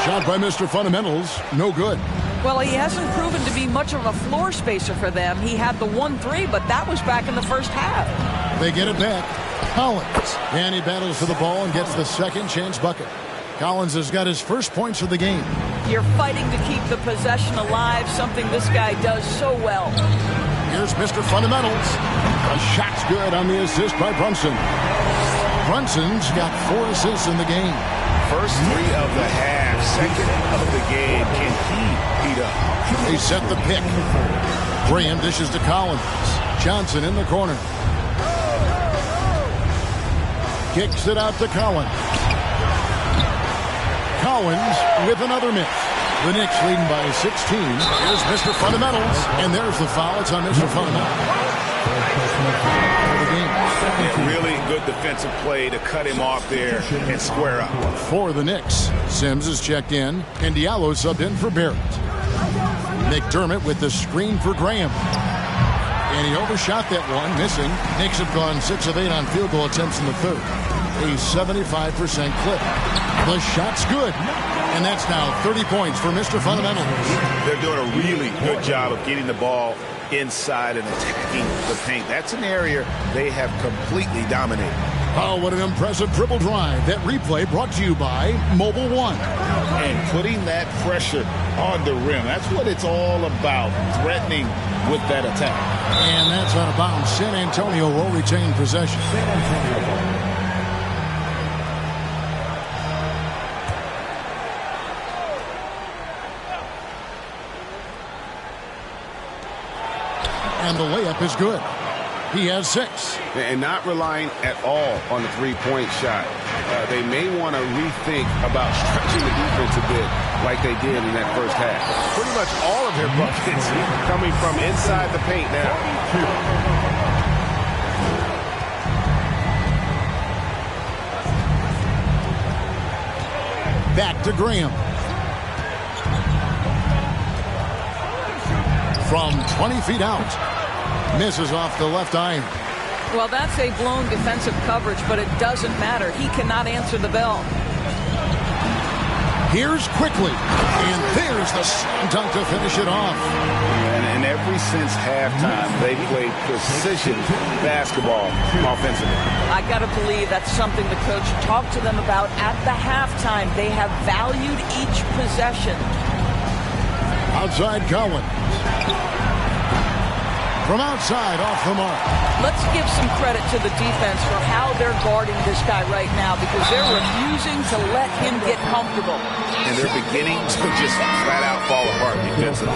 Shot by Mr. Fundamentals, no good. Well, he hasn't proven to be much of a floor spacer for them. He had the 1-3, but that was back in the first half. They get it back. Collins. And he battles for the ball and gets the second chance bucket. Collins has got his first points of the game. You're fighting to keep the possession alive, something this guy does so well. Here's Mr. Fundamentals. A shot's good on the assist by Brunson. Brunson's got 4 assists in the game. First 3 of the half, second of the game. Can he beat up? They set the pick. Graham dishes to Collins. Johnson in the corner. Kicks it out to Collins. Collins with another miss. The Knicks leading by 16. Here's Mr. Fundamentals. And there's the foul. It's on Mr. Fundamentals. Really good defensive play to cut him off there and square up. For the Knicks, Sims is checked in, and Diallo subbed in for Barrett. McDermott with the screen for Graham. And he overshot that one, missing. Knicks have gone 6 of 8 on field goal attempts in the third. A 75% clip. The shot's good. And that's now 30 points for Mr. Fundamentals. They're doing a really good job of getting the ball inside and attacking the paint. That's an area they have completely dominated. Oh, what an impressive dribble drive. That replay brought to you by Mobile One. And putting that pressure on the rim. That's what it's all about, threatening with that attack. And that's out of bounds. San Antonio will retain possession. And the layup is good. He has 6. And not relying at all on the three-point shot. They may want to rethink about stretching the defense a bit like they did in that first half. Pretty much all of their buckets coming from inside the paint now. Back to Graham. From 20 feet out. Misses off the left iron. Well, that's a blown defensive coverage, but it doesn't matter. He cannot answer the bell. Here's quickly. And there's the slam dunk to finish it off. And ever since halftime, they played precision basketball offensively. I got to believe that's something the coach talked to them about at the halftime. They have valued each possession. Outside Collins. From outside, off the mark. Let's give some credit to the defense for how they're guarding this guy right now because they're refusing to let him get comfortable. And they're beginning to just flat out fall apart defensively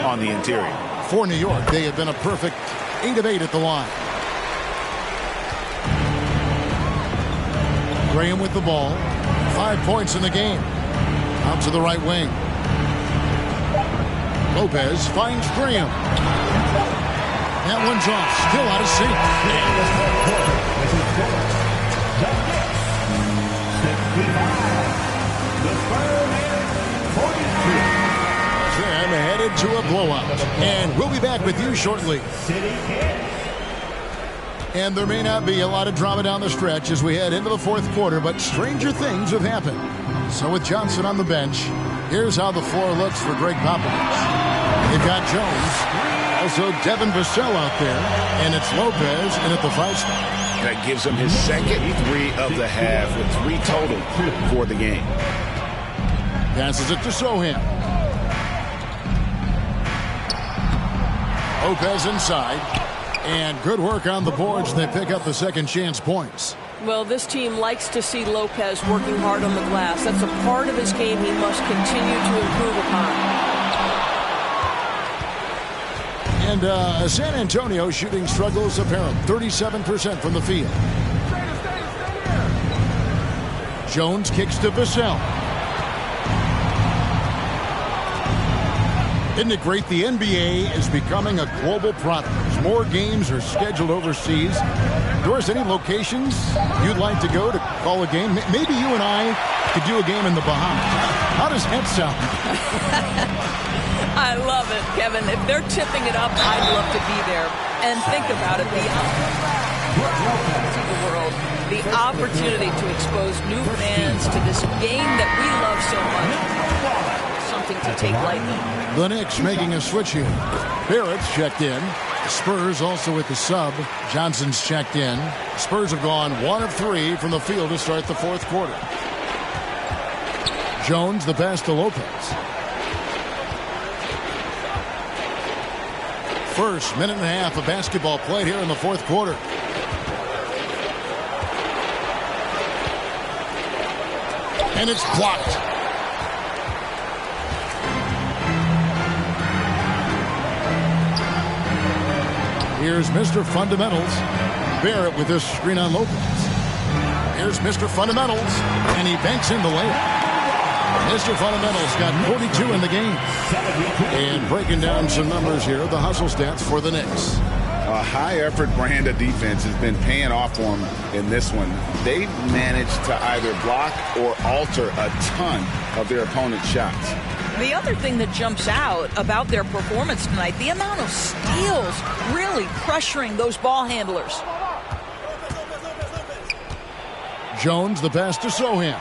on the interior. For New York, they have been a perfect 8 of 8 at the line. Graham with the ball. 5 points in the game. Out to the right wing. Lopez finds Graham. That one's off. Still out of sync. Jam headed to a blowout. And we'll be back with you shortly. And there may not be a lot of drama down the stretch as we head into the fourth quarter, but stranger things have happened. So with Johnson on the bench, here's how the floor looks for Greg Popovich. They've got Jones, also Devin Vassell out there, and it's Lopez in at the 5 spot. That gives him his second 3 of the half with 3 total for the game. Passes it to Sohan. Lopez inside. And good work on the boards. They pick up the second chance points. Well, this team likes to see Lopez working hard on the glass. That's a part of his game he must continue to improve upon. And San Antonio shooting struggles apparent. 37% from the field. Jones kicks to Vassell. Isn't it great? The NBA is becoming a global product. More games are scheduled overseas. Doris, any locations you'd like to go to call a game? Maybe you and I could do a game in the Bahamas. How does that sound? I love it, Kevin. If they're tipping it up, I'd love to be there. And think about it, the opportunity to expose new fans to this game that we love so much. Something to take lightly. The Knicks making a switch here. Barrett's checked in. The Spurs also with the sub. Johnson's checked in. The Spurs have gone 1 of 3 from the field to start the fourth quarter. Jones, the pass to Lopez. First minute and a half of basketball played here in the fourth quarter. And it's blocked. Here's Mr. Fundamentals. Barrett with this screen on Lopez. Here's Mr. Fundamentals. And he banks in the layup. Mr. Fundamentals got 42 in the game. And breaking down some numbers here, the hustle stats for the Knicks. A high-effort brand of defense has been paying off for them in this one. They've managed to either block or alter a ton of their opponent's shots. The other thing that jumps out about their performance tonight, the amount of steals really pressuring those ball handlers. Jones, the pass to Sohan.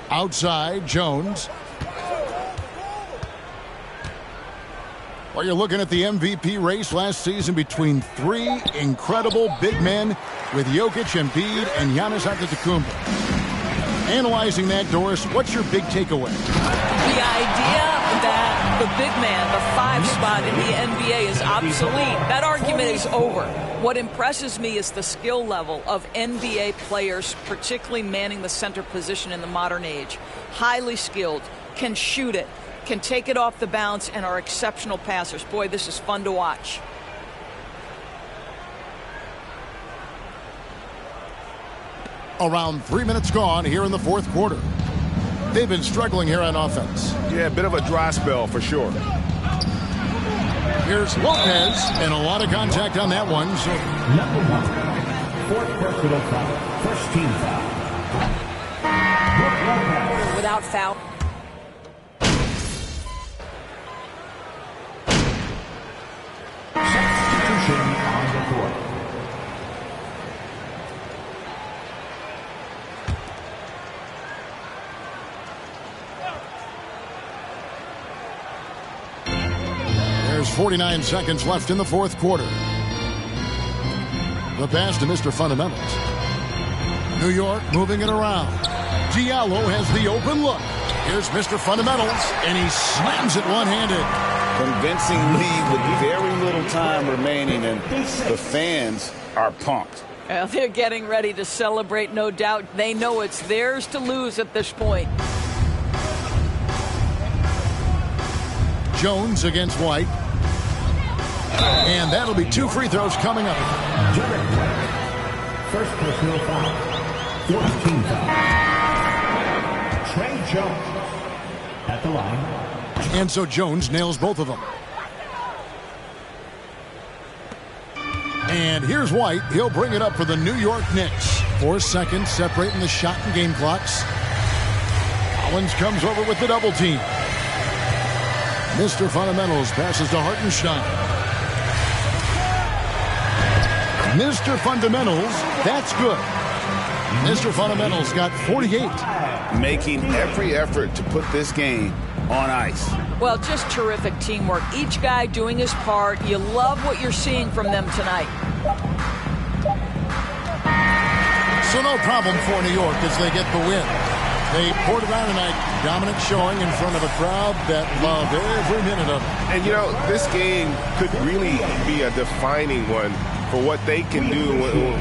Outside, Jones. Well, you're looking at the MVP race last season between 3 incredible big men with Jokic, Embiid, and Giannis Antetokounmpo. Analyzing that, Doris, what's your big takeaway? The idea that the big man, the 5 spot in the NBA is obsolete. That argument is over. What impresses me is the skill level of NBA players, particularly manning the center position in the modern age. Highly skilled, can shoot it, can take it off the bounce, and are exceptional passers. Boy, this is fun to watch. Around 3 minutes gone here in the fourth quarter. They've been struggling here on offense. Yeah, a bit of a dry spell for sure. Here's Lopez, and a lot of contact on that one. So Number 1, fourth personal foul, first team foul. Without foul. Substitution on the court. There's 49 seconds left in the fourth quarter. The pass to Mr. Fundamentals. New York moving it around. Diallo has the open look. Here's Mr. Fundamentals, and he slams it one-handed. Convincing lead with very little time remaining, and the fans are pumped. Well, they're getting ready to celebrate, no doubt. They know it's theirs to lose at this point. Jones against White. And that'll be 2 free throws coming up. First personal foul. Fourth team foul. Trey Jones at the line. And so Jones nails both of them. And here's White. He'll bring it up for the New York Knicks. 4 seconds separating the shot and game clocks. Collins comes over with the double team. Mr. Fundamentals passes to Hartenstein. Mr. Fundamentals, that's good. Mr. Fundamentals got 48. Making every effort to put this game on ice. Well, just terrific teamwork. Each guy doing his part. You love what you're seeing from them tonight. So no problem for New York as they get the win. They poured it on tonight. Dominant showing in front of a crowd that loved every minute of it. And, this game could really be a defining one for what they can do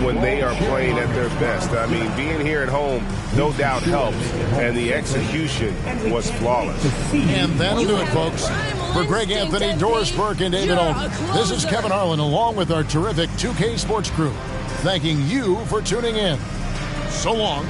when they are playing at their best. I mean, being here at home, no doubt helps, and the execution was flawless. And that'll do it, folks. For Greg Anthony, Doris Burke, and David Alton, this is Kevin Harlan along with our terrific 2K Sports crew, thanking you for tuning in. So long.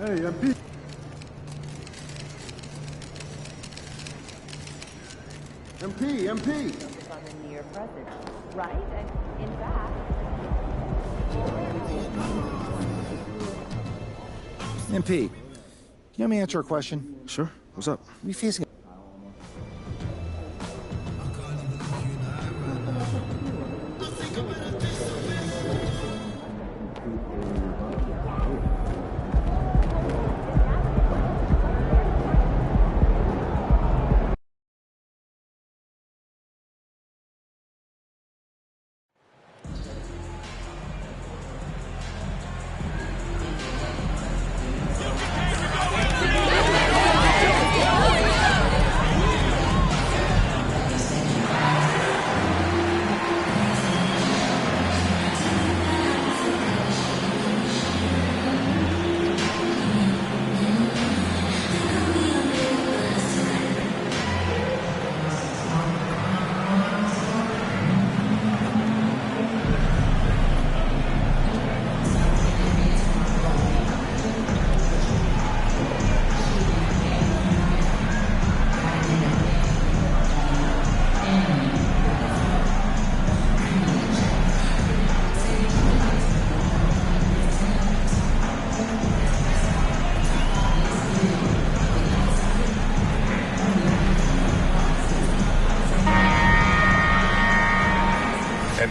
Hey, MP. MP. On the near present, right? And in fact, MP, can you let me answer a question? Sure. What's up? We facing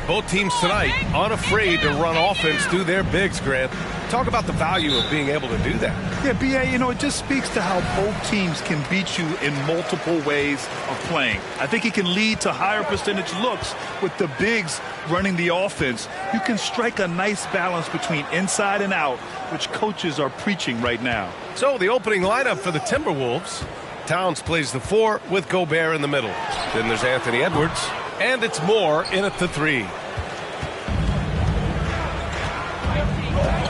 Both teams tonight unafraid to run offense through their bigs, Grant. Talk about the value of being able to do that. Yeah, B.A., it just speaks to how both teams can beat you in multiple ways of playing. I think it can lead to higher percentage looks with the bigs running the offense. You can strike a nice balance between inside and out, which coaches are preaching right now. So the opening lineup for the Timberwolves. Towns plays the 4 with Gobert in the middle. Then there's Anthony Edwards. And it's Moore in at the 3.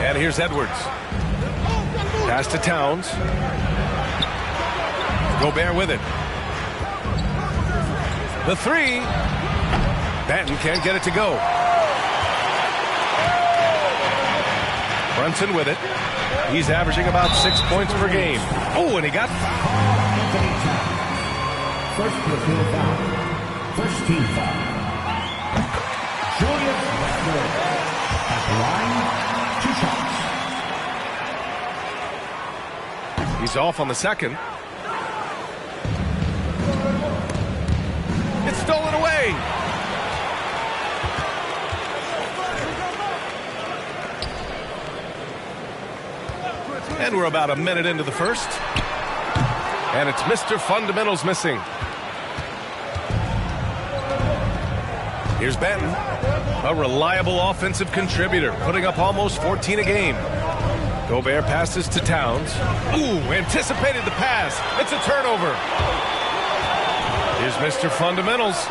And here's Edwards. Pass to Towns. Gobert with it. The 3. Banton can't get it to go. Brunson with it. He's averaging about 6 points per game. Oh, and he got first personal foul. First team foul. Julius Randle at the line, 2 shots. He's off on the second. It's stolen away. And we're about a minute into the first. And it's Mr. Fundamentals missing. Here's Benton, a reliable offensive contributor, putting up almost 14 a game. Gobert passes to Towns. Ooh, anticipated the pass. It's a turnover. Here's Mr. Fundamentals.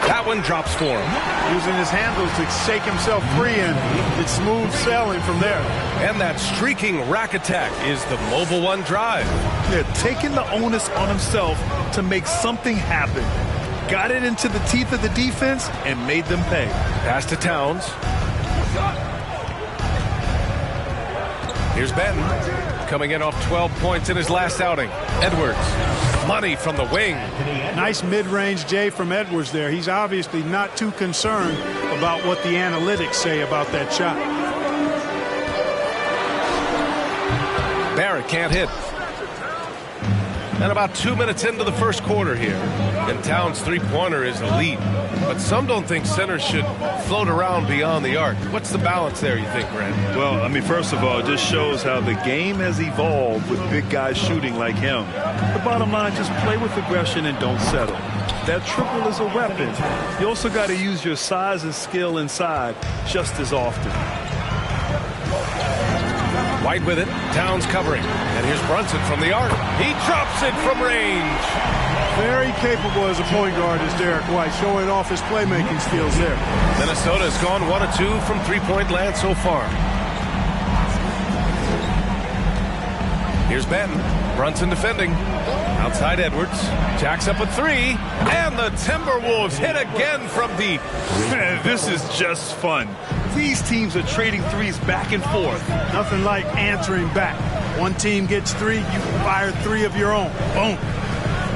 That one drops for him. Using his handles to shake himself free, and it's smooth sailing from there. And that streaking rack attack is the Mobile One drive. They're taking the onus on himself to make something happen. Got it into the teeth of the defense and made them pay. Pass to Towns. Here's Benton, coming in off 12 points in his last outing. Edwards, money from the wing. Nice mid-range J from Edwards there. He's obviously not too concerned about what the analytics say about that shot. Barrett can't hit. And about 2 minutes into the first quarter here. And Towns' three-pointer is elite. but some don't think centers should float around beyond the arc. What's the balance there, you think, Rand? Well, I mean, first of all, it just shows how the game has evolved with big guys shooting like him. The bottom line, just play with aggression and don't settle. That triple is a weapon. You also got to use your size and skill inside just as often. White with it. Towns covering. And here's Brunson from the arc. He drops it from range. Very capable as a point guard is Derek White, showing off his playmaking skills there. Minnesota has gone 1 of 2 from three-point land so far. Here's Benton. Brunson defending. Outside Edwards. Jacks up a 3. And the Timberwolves hit again from deep. This is just fun. These teams are trading threes back and forth. Nothing like answering back. One team gets 3, you fire 3 of your own. Boom.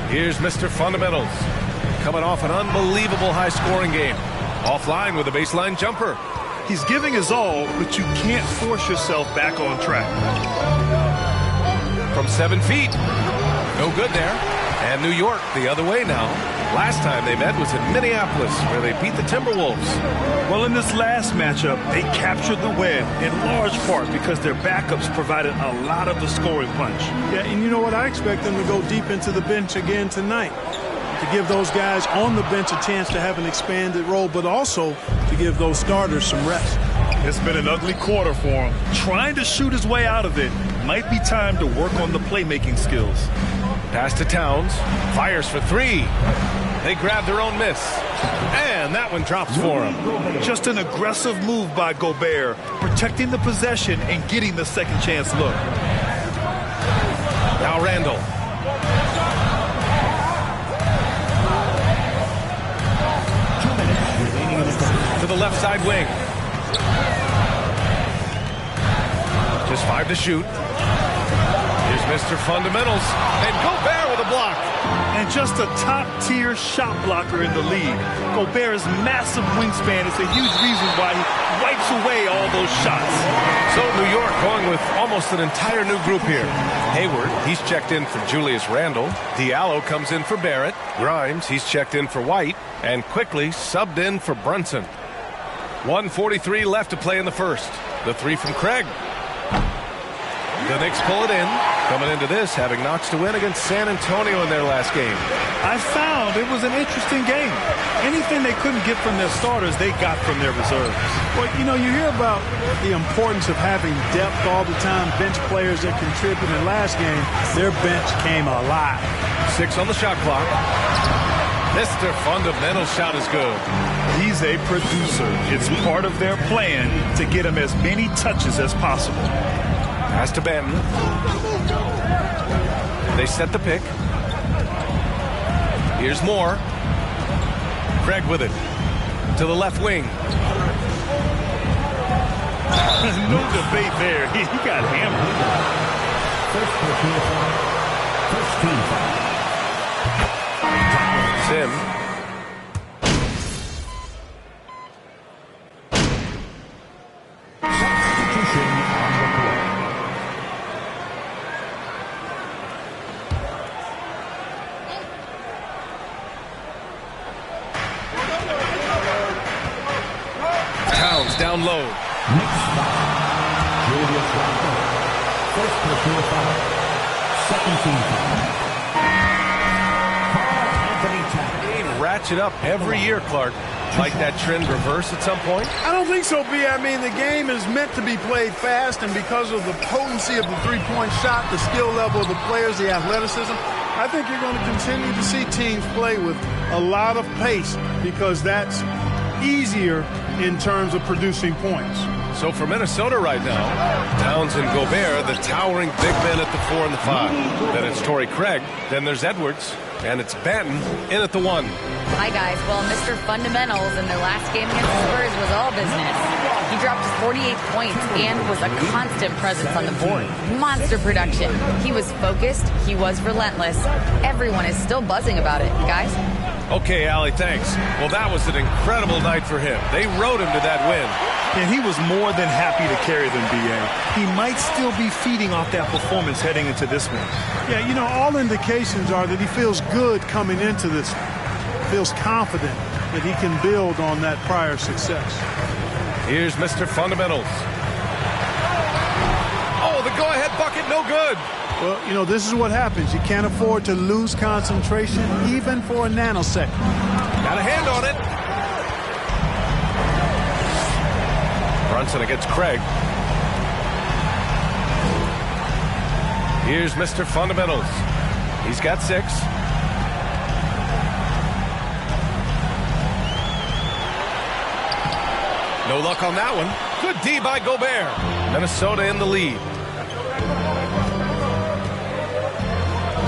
Here's Mr. Fundamentals. Coming off an unbelievable high-scoring game. Offline with a baseline jumper. He's giving his all, but you can't force yourself back on track. From 7 feet. No good there. And New York the other way now. Last time they met was in Minneapolis, where they beat the Timberwolves. Well, in this last matchup, they captured the win in large part because their backups provided a lot of the scoring punch. Yeah, and you know what? I expect them to go deep into the bench again tonight, to give those guys on the bench a chance to have an expanded role, but also to give those starters some rest. It's been an ugly quarter for him. Trying to shoot his way out of it. Might be time to work on the playmaking skills. Pass to Towns. Fires for 3. They grab their own miss. And that one drops for him. Just an aggressive move by Gobert, protecting the possession and getting the second chance look. Now Randall. To the left side wing. Just 5 to shoot. Here's Mr. Fundamentals. And Gobert with a block. And just a top-tier shot blocker in the league. Gobert's massive wingspan is a huge reason why he wipes away all those shots. So New York going with almost an entire new group here. Hayward, he's checked in for Julius Randle. Diallo comes in for Barrett. Grimes, he's checked in for White. And quickly subbed in for Brunson. 1:43 left to play in the first. The 3 from Craig. The Knicks pull it in. Coming into this, having knocks to win against San Antonio in their last game. I found it was an interesting game. Anything they couldn't get from their starters, they got from their reserves. Well, you know, you hear about the importance of having depth all the time, bench players that contribute. In last game, their bench came alive. 6 on the shot clock. Mr. Fundamental shot is good. He's a producer. It's part of their plan to get him as many touches as possible. Pass to Benton. They set the pick. Here's Moore. Craig with it. To the left wing. No debate there. He got hammered. Sim. Towns down low. Next foul. Julius Randle. First personal foul. Second team foul. Carl-Anthony Towns. Ratchet up every year, Clark. Like that trend reverse at some point? I don't think so, B. I mean, the game is meant to be played fast, and because of the potency of the three-point shot, the skill level of the players, the athleticism, I think you're going to continue to see teams play with a lot of pace because that's easier in terms of producing points. So for Minnesota right now, Towns and Gobert, the towering big men at the 4 and the 5. Then it's Torrey Craig. Then there's Edwards. And it's Benton in at the 1. Hi, guys. Well, Mr. Fundamentals in their last game against the Spurs was all business. He dropped 48 points and was a constant presence on the board. Monster production. He was focused. He was relentless. Everyone is still buzzing about it. Guys? Okay, Allie, thanks. Well, that was an incredible night for him. They rode him to that win. And he was more than happy to carry them, B.A. He might still be feeding off that performance heading into this one. Yeah, you know, all indications are that he feels good coming into this. Feels confident that he can build on that prior success. Here's Mr. Fundamentals. Oh, the go-ahead bucket, no good. Well, you know, this is what happens. You can't afford to lose concentration even for a nanosecond. Got a hand on it. Brunson against Craig. Here's Mr. Fundamentals. He's got 6. No luck on that one. Good D by Gobert. Minnesota in the lead.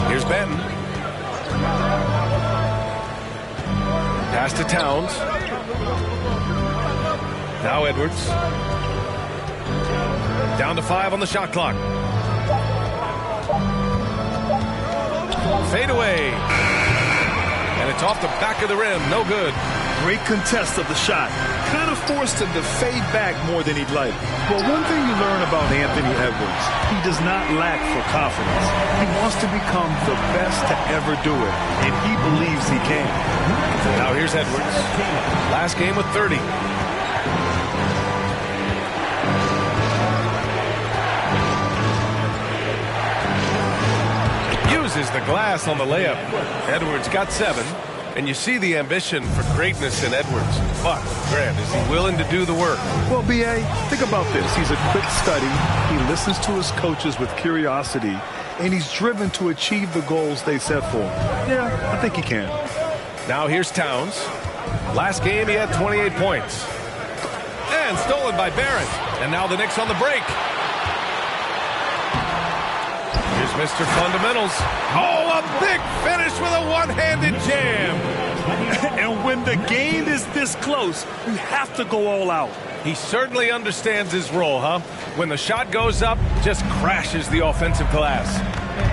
Here's Benton. Pass to Towns. Now Edwards. Down to 5 on the shot clock. Fade away. And it's off the back of the rim. No good. Great contest of the shot. Kind of forced him to fade back more than he'd like. Well, one thing you learn about Anthony Edwards, he does not lack for confidence. He wants to become the best to ever do it, and he believes he can. Now here's Edwards. Last game with 30. Uses the glass on the layup. Edwards got 7. And you see the ambition for greatness in Edwards. But, Grant, is he willing to do the work? Well, B.A., think about this. He's a quick study. He listens to his coaches with curiosity. And he's driven to achieve the goals they set for him. Yeah, I think he can. Now here's Towns. Last game, he had 28 points. And stolen by Barrett. And now the Knicks on the break. Here's Mr. Fundamentals. Oh, a big finish with a one-handed jam. And when the game is this close, you have to go all out. He certainly understands his role, huh? When the shot goes up, just crashes the offensive glass.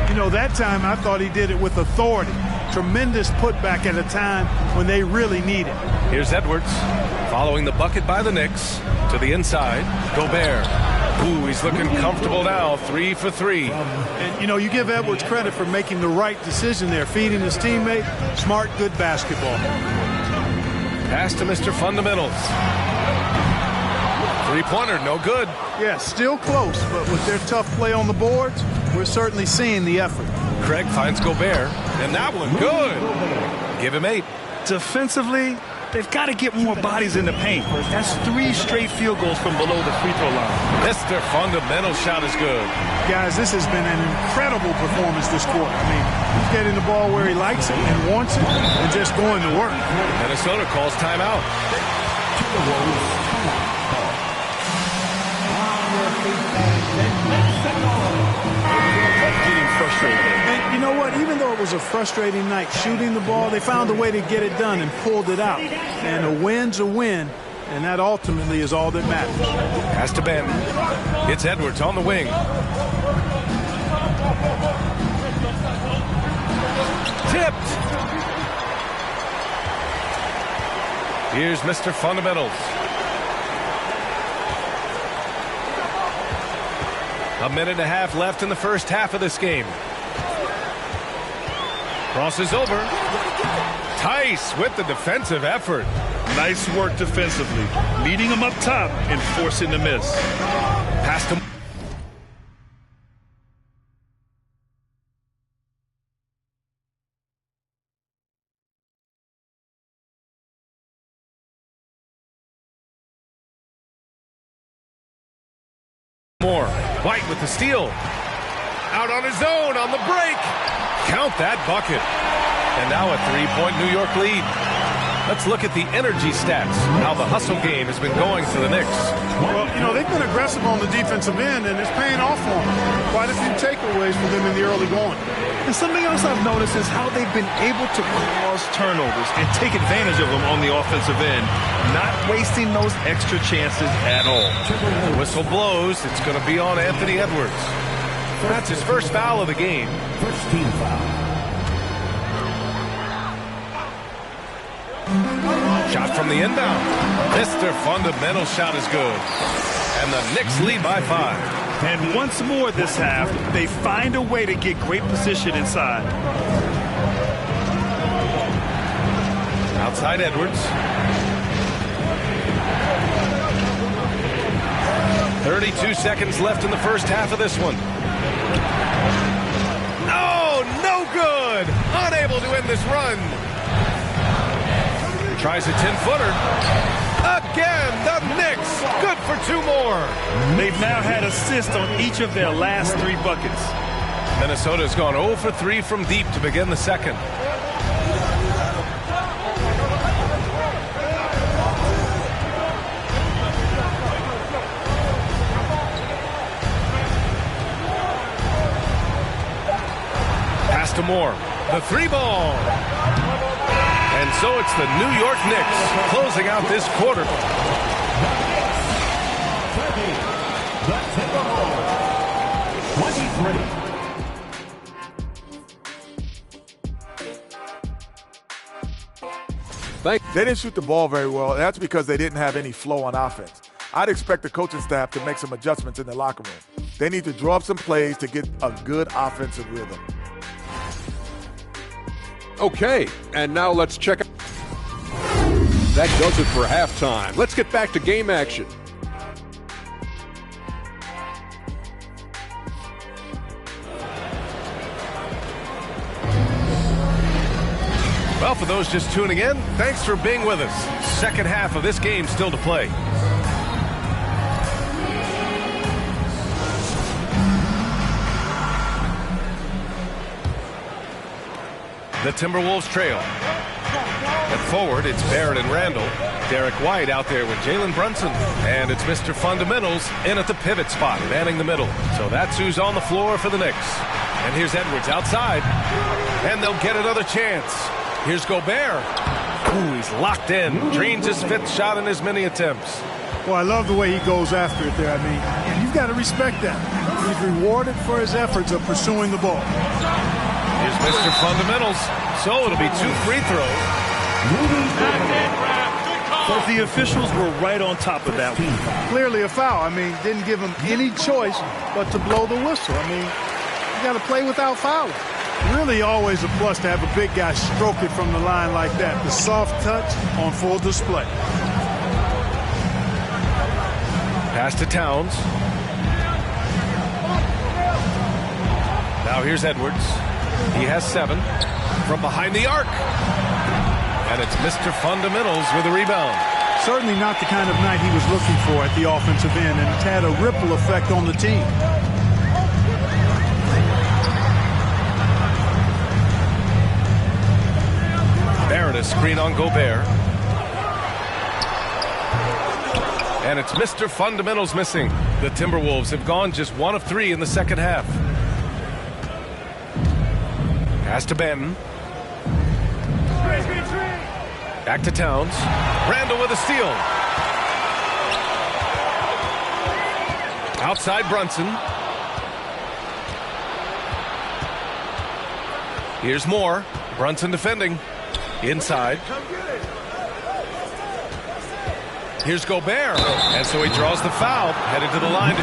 You know, that time I thought he did it with authority. Tremendous putback at a time when they really need it. Here's Edwards, following the bucket by the Knicks to the inside. Gobert. Ooh, he's looking comfortable now. 3 for 3. And, you know, you give Edwards credit for making the right decision there, feeding his teammate. Smart, good basketball. Pass to Mr. Fundamentals. Three-pointer, no good. Yeah, still close, but with their tough play on the boards, we're certainly seeing the effort. Craig finds Gobert, and that one good. Give him 8. Defensively, they've got to get more bodies in the paint. That's 3 straight field goals from below the free throw line. Mr. Fundamental shot is good. Guys, this has been an incredible performance this quarter. I mean, he's getting the ball where he likes it and wants it and just going to work. Minnesota calls timeout. Getting frustrated. And you know what? Even though it was a frustrating night shooting the ball, they found a way to get it done and pulled it out. And a win's a win, and that ultimately is all that matters. Pass to Ben. It's Edwards on the wing. Tipped. Here's Mr. Fundamentals. A minute and a half left in the first half of this game. Crosses over. Tice with the defensive effort. Nice work defensively. Meeting him up top and forcing the miss. Pass to Moore. White with the steal. Out on his own on the break. Count that bucket. And now a 3-point New York lead. Let's look at the energy stats. How the hustle game has been going for the Knicks. Well, you know, they've been aggressive on the defensive end, and it's paying off for them. Quite a few takeaways for them in the early going. And something else I've noticed is how they've been able to cause turnovers and take advantage of them on the offensive end, not wasting those extra chances at all. The whistle blows. It's going to be on Anthony Edwards. That's his first foul of the game. First team foul. Shot from the inbound. Mr. Fundamental shot is good. And the Knicks lead by 5. And once more this half, they find a way to get great position inside. Outside Edwards. 32 seconds left in the first half of this one. Oh, no good. Unable to end this run. Tries a 10-footer. Again, the Knicks. Good for 2 more. They've now had assists on each of their last 3 buckets. Minnesota's gone 0 for 3 from deep to begin the second. Pass to Moore. The 3-ball. And so it's the New York Knicks closing out this quarter. They didn't shoot the ball very well. That's because they didn't have any flow on offense. I'd expect the coaching staff to make some adjustments in the locker room. They need to draw up some plays to get a good offensive rhythm. Okay, and now let's check out. That does it for halftime. Let's get back to game action. Well, for those just tuning in, thanks for being with us. Second half of this game still to play. The Timberwolves trail. At forward, it's Barrett and Randall. Derek White out there with Jalen Brunson. And it's Mr. Fundamentals in at the pivot spot, manning the middle. So that's who's on the floor for the Knicks. And here's Edwards outside. And they'll get another chance. Here's Gobert. Ooh, he's locked in. Drains his 5th shot in as many attempts. Well, I love the way he goes after it there. I mean, you've got to respect that. He's rewarded for his efforts of pursuing the ball. Here's Mr. Fundamentals. So it'll be 2 free throws. But the officials were right on top of that one. Clearly a foul. I mean, didn't give him any choice but to blow the whistle. I mean, you got to play without fouling. Really always a plus to have a big guy stroke it from the line like that. The soft touch on full display. Pass to Towns. Now here's Edwards. He has 7 from behind the arc. And it's Mr. Fundamentals with a rebound. Certainly not the kind of night he was looking for at the offensive end, and it's had a ripple effect on the team. Barrett, a screen on Gobert. And it's Mr. Fundamentals missing. The Timberwolves have gone just 1 of 3 in the second half. Pass to Banton. Back to Towns. Randall with a steal. Outside Brunson. Here's Moore. Brunson defending. Inside. Here's Gobert. And so he draws the foul. Headed to the line to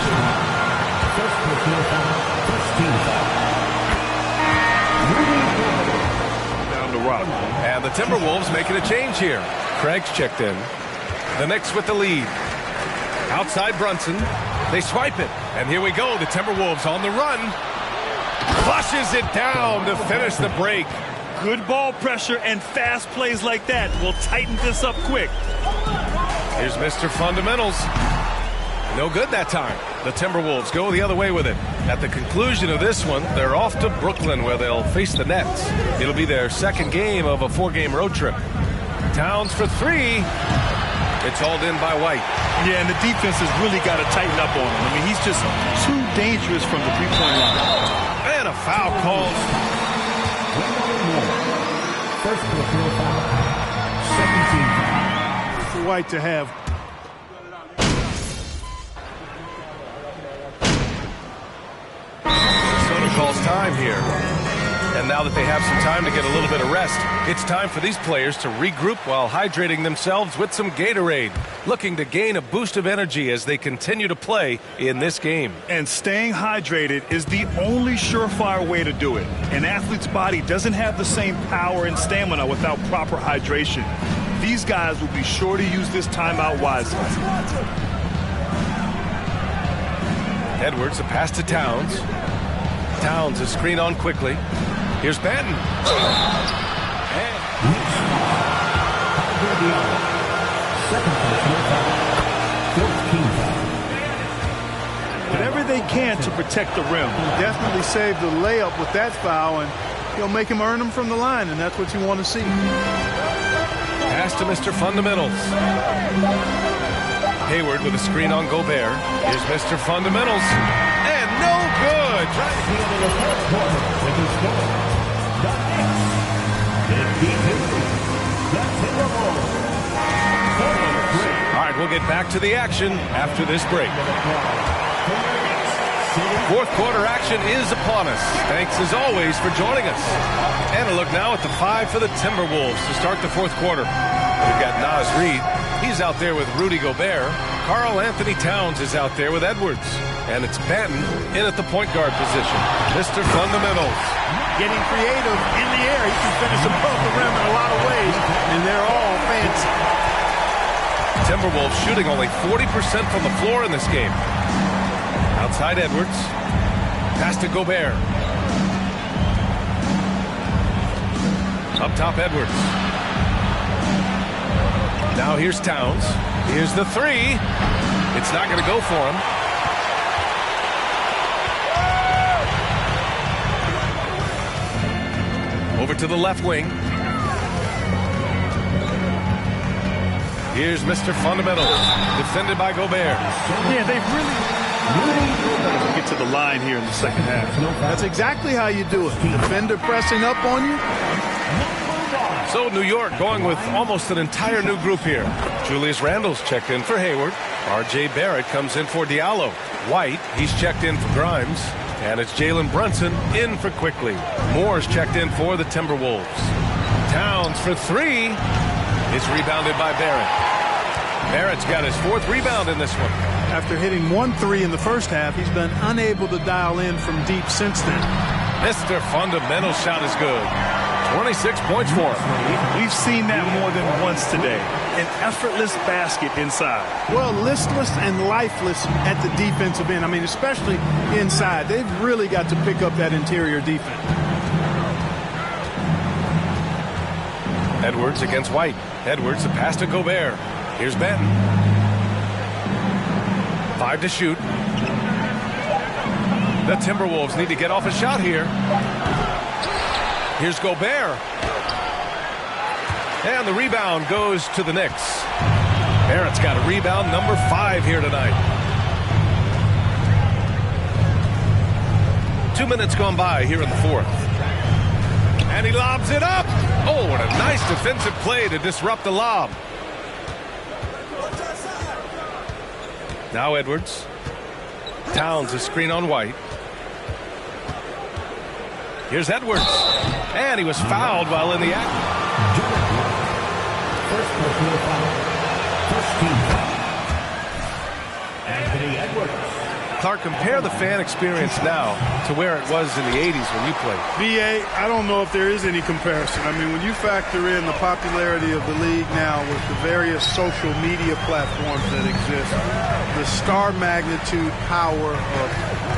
Down the rock. And the Timberwolves making a change here. Craig's checked in. The Knicks with the lead. Outside Brunson. They swipe it. And here we go. The Timberwolves on the run. Flushes it down to finish the break. Good ball pressure and fast plays like that will tighten this up quick. Here's Mr. Fundamentals. No good that time. The Timberwolves go the other way with it. At the conclusion of this one, they're off to Brooklyn where they'll face the Nets. It'll be their second game of a 4-game road trip. Towns for 3. It's hauled in by White. Yeah, and the defense has really got to tighten up on him. I mean, he's just too dangerous from the three-point line. And a foul called. First personal foul. 17. For White to have. Minnesota calls time here. And now that they have some time to get a little bit of rest, it's time for these players to regroup while hydrating themselves with some Gatorade, looking to gain a boost of energy as they continue to play in this game. And staying hydrated is the only surefire way to do it. An athlete's body doesn't have the same power and stamina without proper hydration. These guys will be sure to use this timeout wisely. Edwards, a pass to Towns. Towns is screen on quickly. Here's Benton. Whatever they can to protect the rim. Definitely saved the layup with that foul, and he'll make him earn them from the line, and that's what you want to see. Pass to Mr. Fundamentals. Hayward with a screen on Gobert. Here's Mr. Fundamentals. And no good. All right, we'll get back to the action after this break. Fourth quarter action is upon us. Thanks as always for joining us. And a look now at the 5 for the Timberwolves to start the fourth quarter. We've got Naz Reid. He's out there with Rudy Gobert. Karl Anthony Towns is out there with Edwards. And it's Banton in at the point guard position. Mr. Fundamentals. Getting creative in the air. He can finish above the rim in a lot of ways, and they're all fancy. Timberwolves shooting only 40% from the floor in this game. Outside Edwards. Pass to Gobert. Up top Edwards. Now here's Towns. Here's the three. It's not going to go for him. Over to the left wing. Here's Mr. Fundamental, defended by Gobert. Yeah, they've really get to the line here in the second half. That's exactly how you do it. Defender pressing up on you. So New York going with almost an entire new group here. Julius Randle's checked in for Hayward. R.J. Barrett comes in for Diallo. White, he's checked in for Grimes. And it's Jalen Brunson in for Quickly. Moore's checked in for the Timberwolves. Towns for three. It's rebounded by Barrett. Barrett's got his fourth rebound in this one. After hitting 1 3 in the first half, he's been unable to dial in from deep since then. Mr. Fundamental shot is good. 26 points for him. We've seen that more than once today. An effortless basket inside. Well, listless and lifeless at the defensive end. I mean, especially inside. They've really got to pick up that interior defense. Edwards against White. Edwards, the pass to Gobert. Here's Benton. 5 to shoot. The Timberwolves need to get off a shot here. Here's Gobert. And the rebound goes to the Knicks. Barrett's got a rebound, number 5 here tonight. 2 minutes gone by here in the fourth. And he lobs it up. Oh, what a nice defensive play to disrupt the lob. Now Edwards. Towns, a screen on White. Here's Edwards. And he was fouled while in the act. First personal foul. First team foul. Anthony Edwards. Clark, compare the fan experience now to where it was in the 80s when you played. B.A., I don't know if there is any comparison. I mean, when you factor in the popularity of the league now with the various social media platforms that exist, the star magnitude power of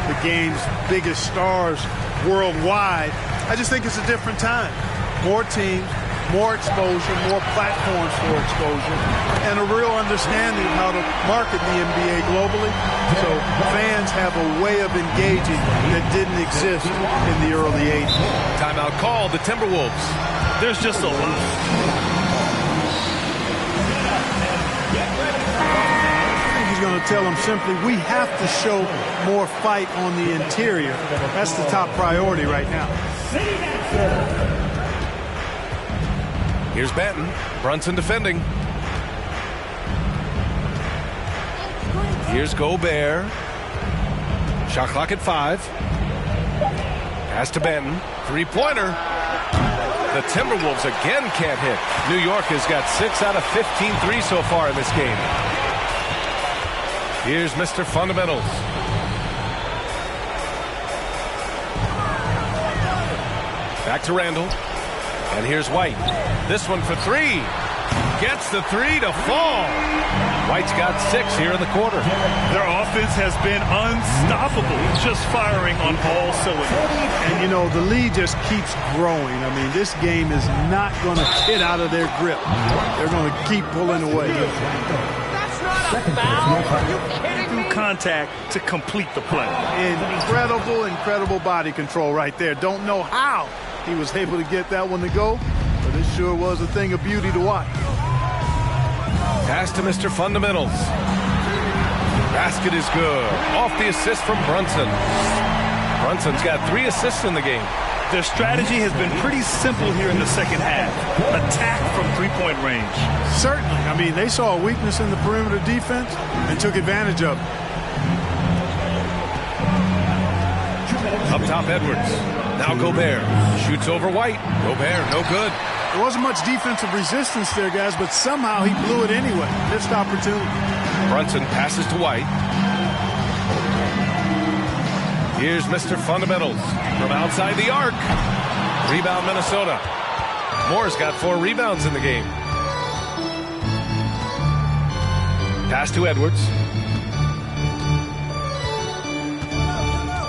the game's biggest stars worldwide, I just think it's a different time. More teams, more exposure, more platforms for exposure, and a real understanding of how to market the NBA globally. So fans have a way of engaging that didn't exist in the early 80s. Timeout called, the Timberwolves. There's just a lot. He's going to tell them simply, we have to show more fight on the interior. That's the top priority right now. Here's Banton. Brunson defending. Here's Gobert. Shot clock at 5. Pass to Benton. Three-pointer. The Timberwolves again can't hit. New York has got 6 out of 15 threes so far in this game. Here's Mr. Fundamentals. Back to Randall. And here's White. This one for three. Gets the three to fall. White's got 6 here in the quarter. Their offense has been unstoppable, just firing on all cylinders. And, you know, the lead just keeps growing. I mean, this game is not going to get out of their grip. They're going to keep pulling away. That's not a foul. Are you kidding me? Through contact to complete the play. Incredible body control right there. Don't know how he was able to get that one to go, but it sure was a thing of beauty to watch. Pass to Mr. Fundamentals. Basket is good. Off the assist from Brunson. Brunson's got 3 assists in the game. Their strategy has been pretty simple here in the second half. Attack from three-point range. Certainly. I mean, they saw a weakness in the perimeter defense and took advantage of it. Up top, Edwards. Now Gobert. Shoots over White. Gobert, no good. There wasn't much defensive resistance there, guys, but somehow he blew it anyway. Missed opportunity. Brunson passes to White. Here's Mr. Fundamentals from outside the arc. Rebound, Minnesota. Moore's got 4 rebounds in the game. Pass to Edwards.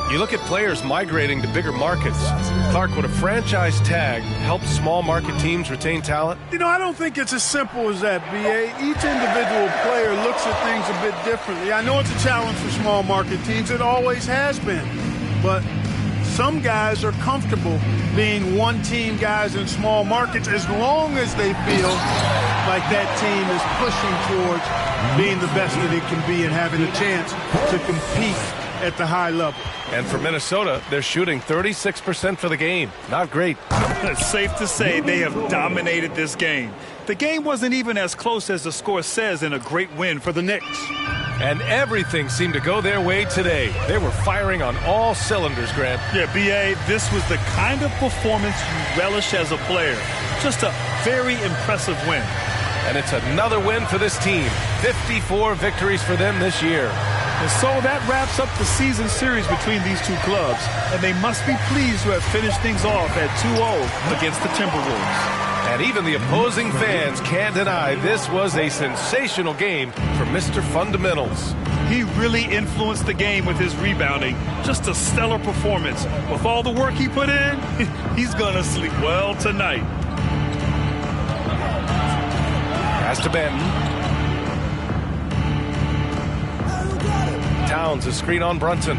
You look at players migrating to bigger markets. Clark, would a franchise tag help small market teams retain talent? You know, I don't think it's as simple as that, B.A. Each individual player looks at things a bit differently. I know it's a challenge for small market teams. It always has been. But some guys are comfortable being one-team guys in small markets as long as they feel like that team is pushing towards being the best that it can be and having a chance to compete at the high level. And for Minnesota, they're shooting 36% for the game. Not great. It's safe to say they have dominated this game. The game wasn't even as close as the score says in a great win for the Knicks. And everything seemed to go their way today. They were firing on all cylinders, Grant. Yeah, B.A., this was the kind of performance you relish as a player. Just a very impressive win. And it's another win for this team. 54 victories for them this year. And so that wraps up the season series between these two clubs. And they must be pleased to have finished things off at 2-0 against the Timberwolves. And even the opposing fans can't deny this was a sensational game for Mr. Fundamentals. He really influenced the game with his rebounding. Just a stellar performance. With all the work he put in, he's going to sleep well tonight. Pass to Benton. Towns a screen on Brunson.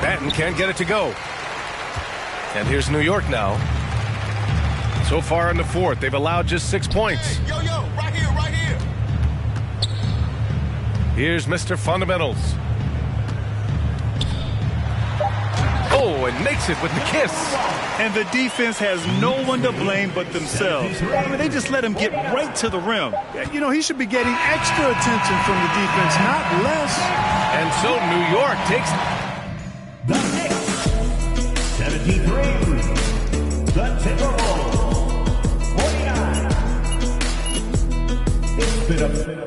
Benton can't get it to go. And here's New York now. So far in the fourth, they've allowed just 6 points. Hey, yo, right here. Here's Mr. Fundamentals. Oh, and makes it with the kiss. And the defense has no one to blame but themselves. I mean, they just let him get right to the rim. You know, he should be getting extra attention from the defense, not less. And so New York takes The Knicks, 73. The Timberwolves, 49. It's been a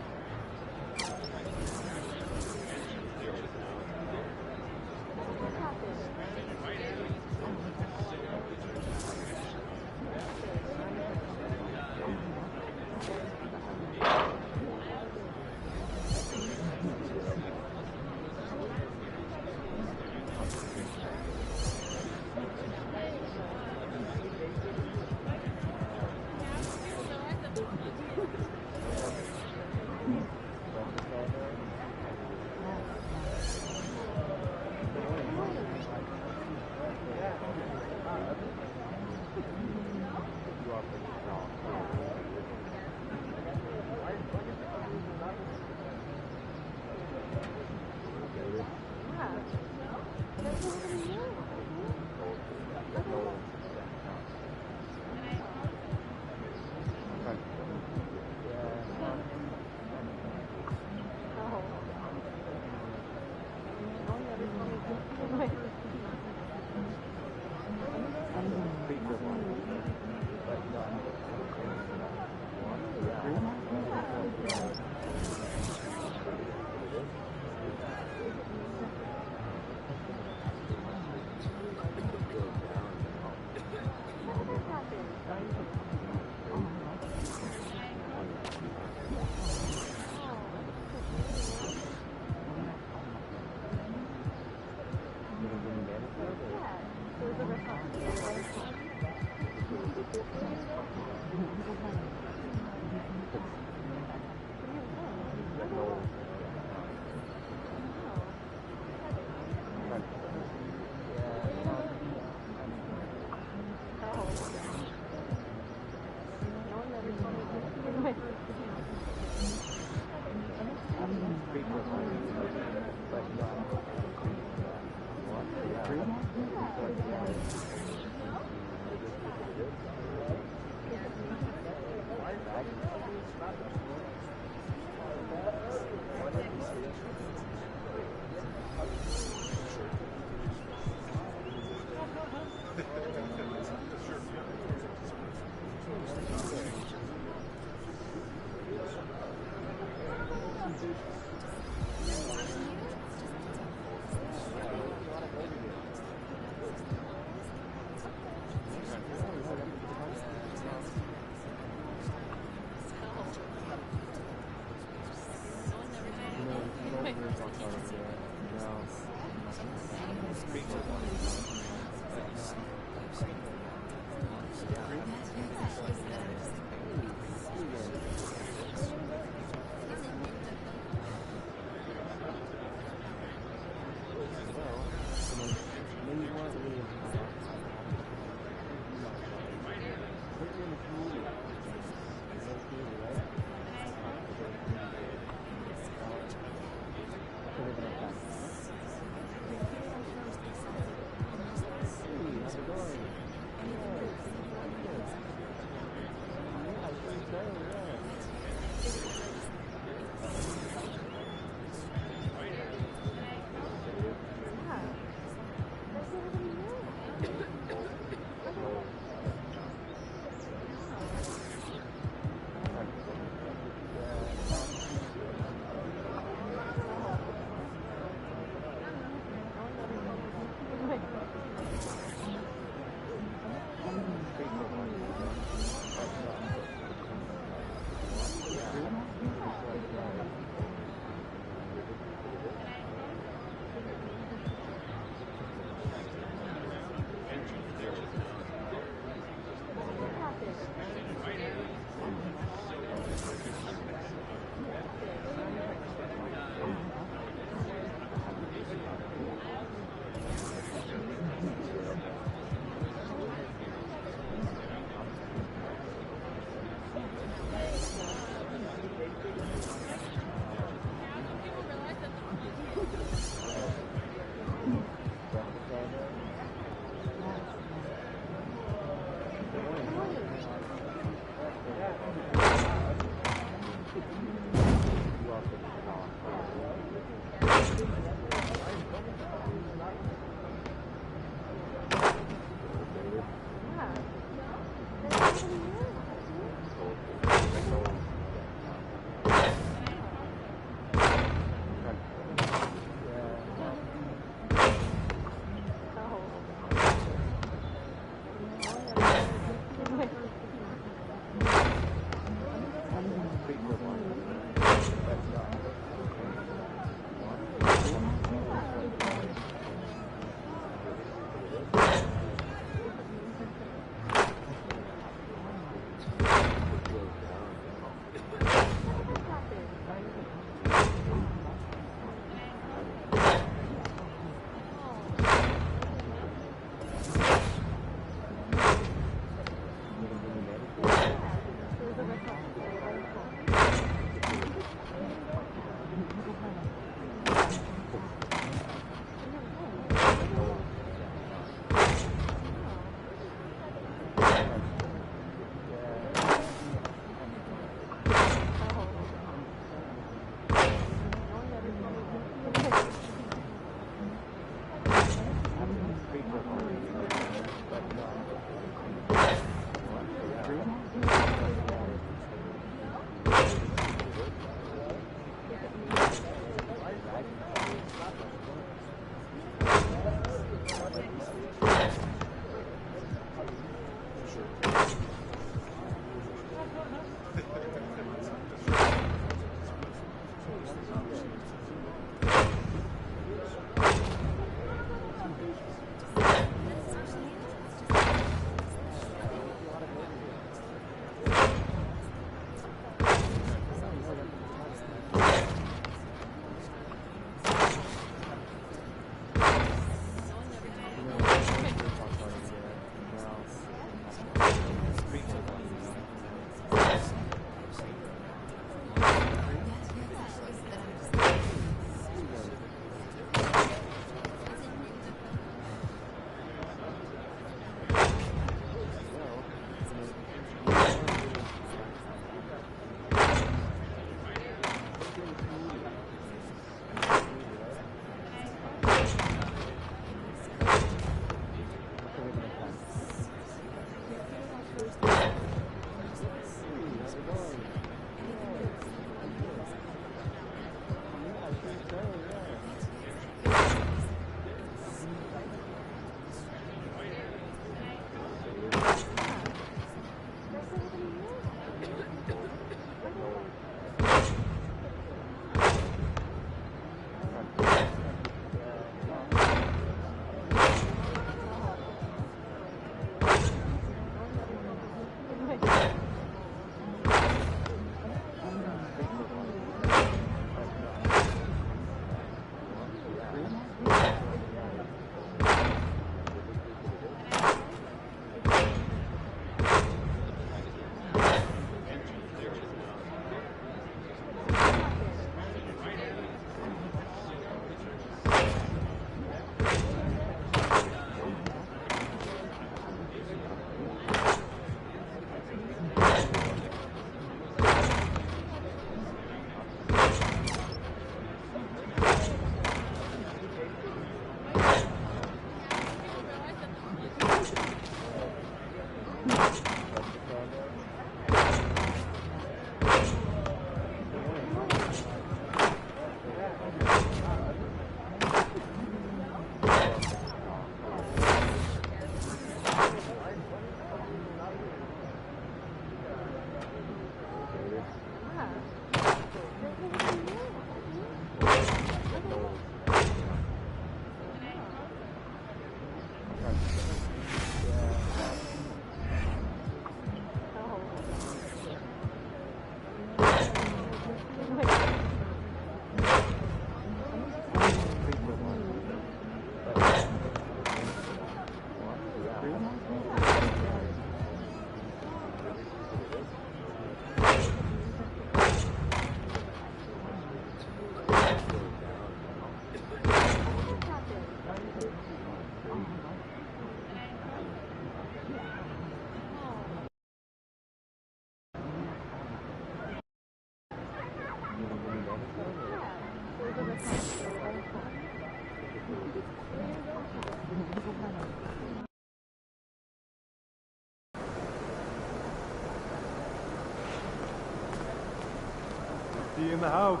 Be in the house.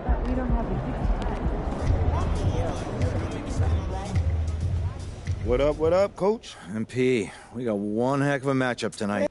But we don't have the What up, Coach? MP, we got one heck of a matchup tonight.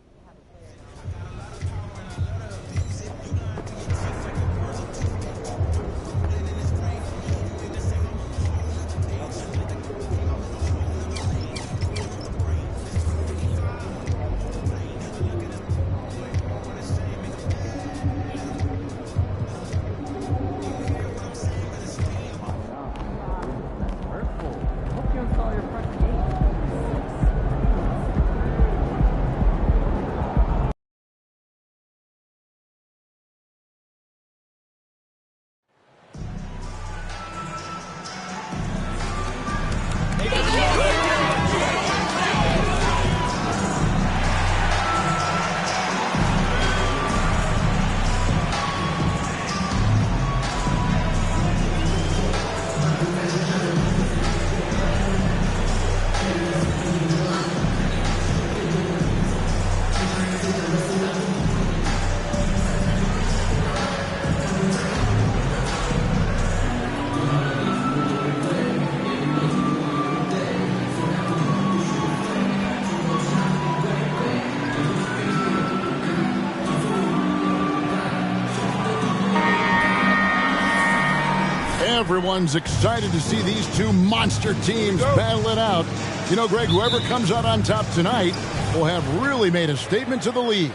Everyone's excited to see these two monster teams battle it out. You know, Greg, whoever comes out on top tonight will have really made a statement to the league.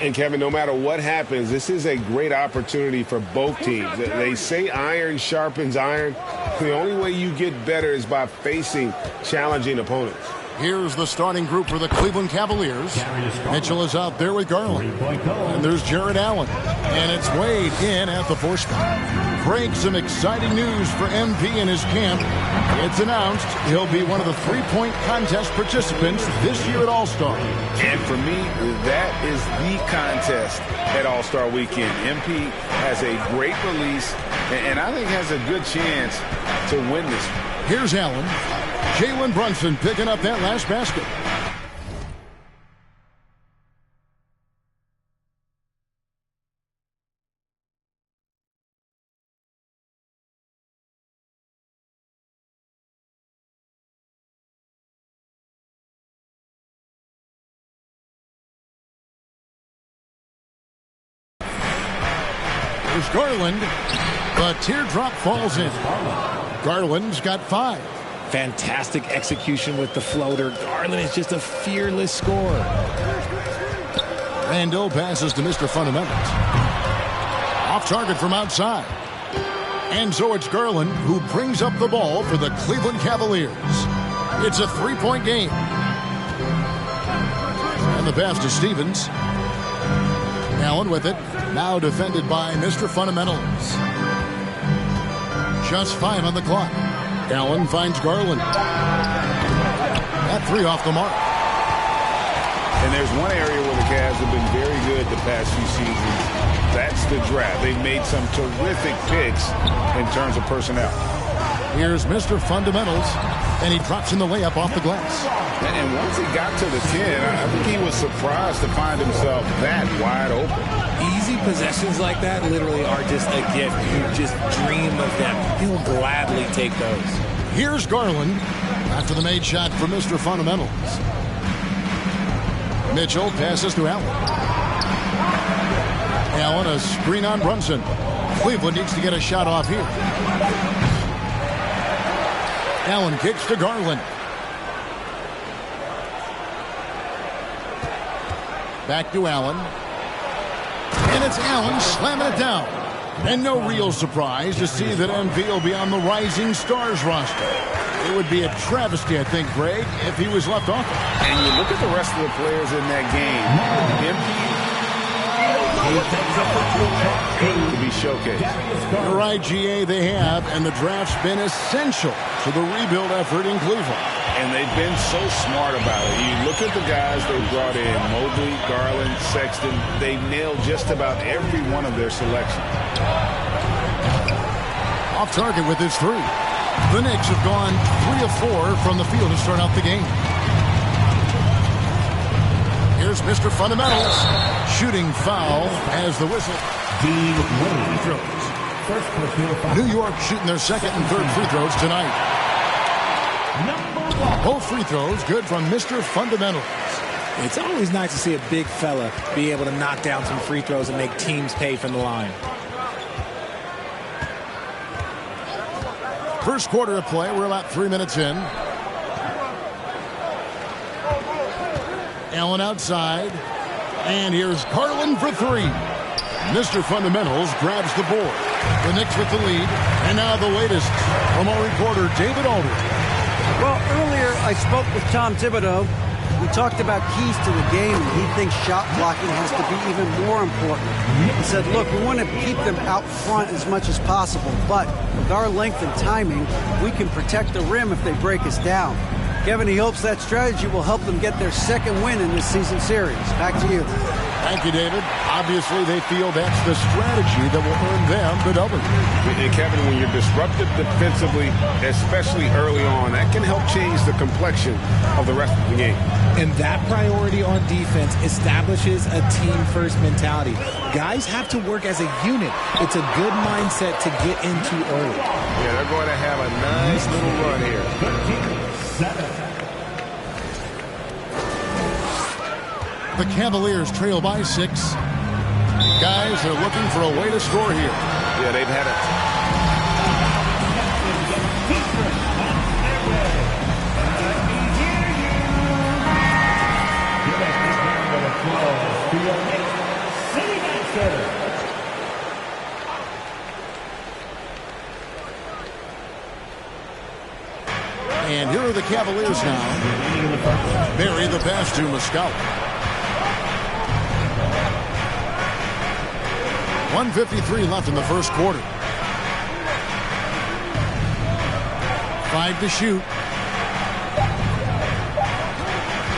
And, Kevin, no matter what happens, this is a great opportunity for both teams. They say iron sharpens iron. The only way you get better is by facing challenging opponents. Here's the starting group for the Cleveland Cavaliers. Mitchell is out there with Garland. And there's Jared Allen. And it's Wade in at the 4 spot. Break some exciting news for MP and his camp. It's announced he'll be one of the three-point contest participants this year at All-Star. And for me, that is the contest at All-Star Weekend. MP has a great release, and I think has a good chance to win this. Here's Allen. Jalen Brunson picking up that last basket. There's Garland. The teardrop falls in. Garland's got 5. Fantastic execution with the floater. Garland is just a fearless scorer. Randall passes to Mr. Fundamentals. Off target from outside. And so it's Garland who brings up the ball for the Cleveland Cavaliers. It's a 3-point game. And the pass to Stevens. Allen with it. Now defended by Mr. Fundamentals. Just 5 on the clock. Allen finds Garland. That 3 off the mark. And there's one area where the Cavs have been very good the past few seasons. That's the draft. They've made some terrific picks in terms of personnel. Here's Mr. Fundamentals, and he drops in the layup off the glass. And once he got to the 10, I think he was surprised to find himself that wide open. Easy possessions like that literally are just a gift. You just dream of them. He'll gladly take those. Here's Garland after the made shot for Mr. Fundamentals. Mitchell passes to Allen. Allen, a screen on Brunson. Cleveland needs to get a shot off here. Allen kicks to Garland. Back to Allen. And it's Allen slamming it down. And no real surprise to see that MP will be on the Rising Stars roster. It would be a travesty, I think, Greg, if he was left off. And you look at the rest of the players in that game. MP to be showcased. You're right, GA, they have, and the draft's been essential to the rebuild effort in Cleveland. And they've been so smart about it. You look at the guys they brought in, Mobley, Garland, Sexton. They've nailed just about every one of their selections. Off target with his 3. The Knicks have gone 3 of 4 from the field to start out the game. Here's Mr. Fundamentals. Shooting foul as the whistle. Free throws. New York shooting their second and third free throws tonight. Both free throws good from Mr. Fundamentals. It's always nice to see a big fella be able to knock down some free throws and make teams pay from the line. First quarter of play. We're about 3 minutes in. Allen outside. And here's Garland for 3. Mr. Fundamentals grabs the board. The Knicks with the lead. And now the latest from our reporter, David Aldridge. Well, earlier I spoke with Tom Thibodeau. We talked about keys to the game, and he thinks shot blocking has to be even more important. He said, look, we want to keep them out front as much as possible, but with our length and timing, we can protect the rim if they break us down. Kevin, he hopes that strategy will help them get their second win in this season series. Back to you. Thank you, David. Obviously, they feel that's the strategy that will earn them the W. And Kevin, when you're disruptive defensively, especially early on, that can help change the complexion of the rest of the game. And that priority on defense establishes a team-first mentality. Guys have to work as a unit. It's a good mindset to get into early. Yeah, they're going to have a nice little run here. 13-7. The Cavaliers trail by 6. Guys are looking for a way to score here. Yeah, they've had the Cavaliers now. Barry the pass to Muscala. 1:53 left in the first quarter. 5 to shoot.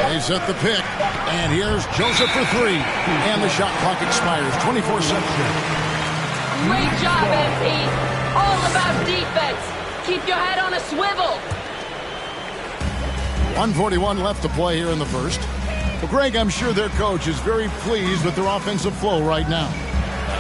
They set the pick. And here's Joseph for 3. And the shot clock expires. 24 seconds. Great job, MP. All about defense. Keep your head on a swivel. 1:41 left to play here in the first. Well, Greg, I'm sure their coach is very pleased with their offensive flow right now.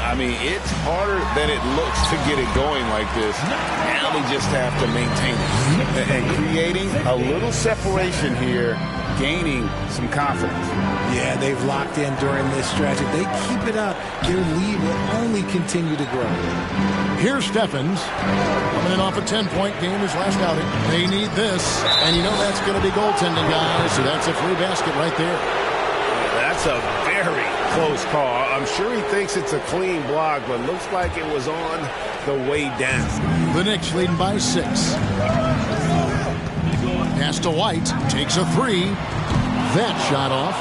I mean, it's harder than it looks to get it going like this. Now they just have to maintain it. And creating a little separation here, gaining some confidence. Yeah, they've locked in during this stretch. If they keep it up, their lead will only continue to grow. Here's Stephens, coming in off a 10-point game his last outing. They need this, and you know that's going to be goaltending, guys, so that's a free basket right there. That's a very close call. I'm sure he thinks it's a clean block, but looks like it was on the way down. The Knicks leading by 6. Pass to White, takes a 3. That shot off.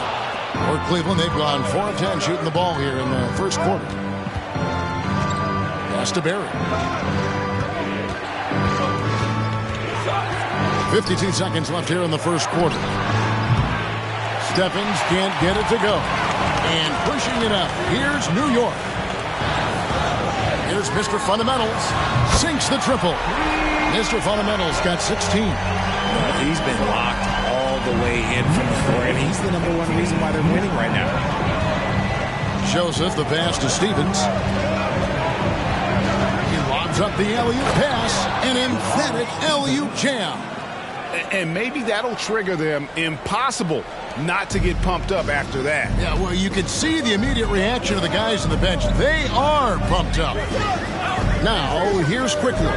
For Cleveland, they've gone 4 of 10 shooting the ball here in the first quarter. Pass to Barry. 52 seconds left here in the first quarter. Stephens can't get it to go. And pushing it up. Here's New York. Here's Mr. Fundamentals. Sinks the triple. Mr. Fundamentals got 16. He's been locked all the way in from the floor, and he's the number one reason why they're winning right now. Joseph, the pass to Stevens. He lobs up the alley-oop pass. An emphatic alley-oop jam. And maybe that'll trigger them. Impossible not to get pumped up after that. Yeah, well, you can see the immediate reaction of the guys on the bench. They are pumped up. Now, here's Quickly.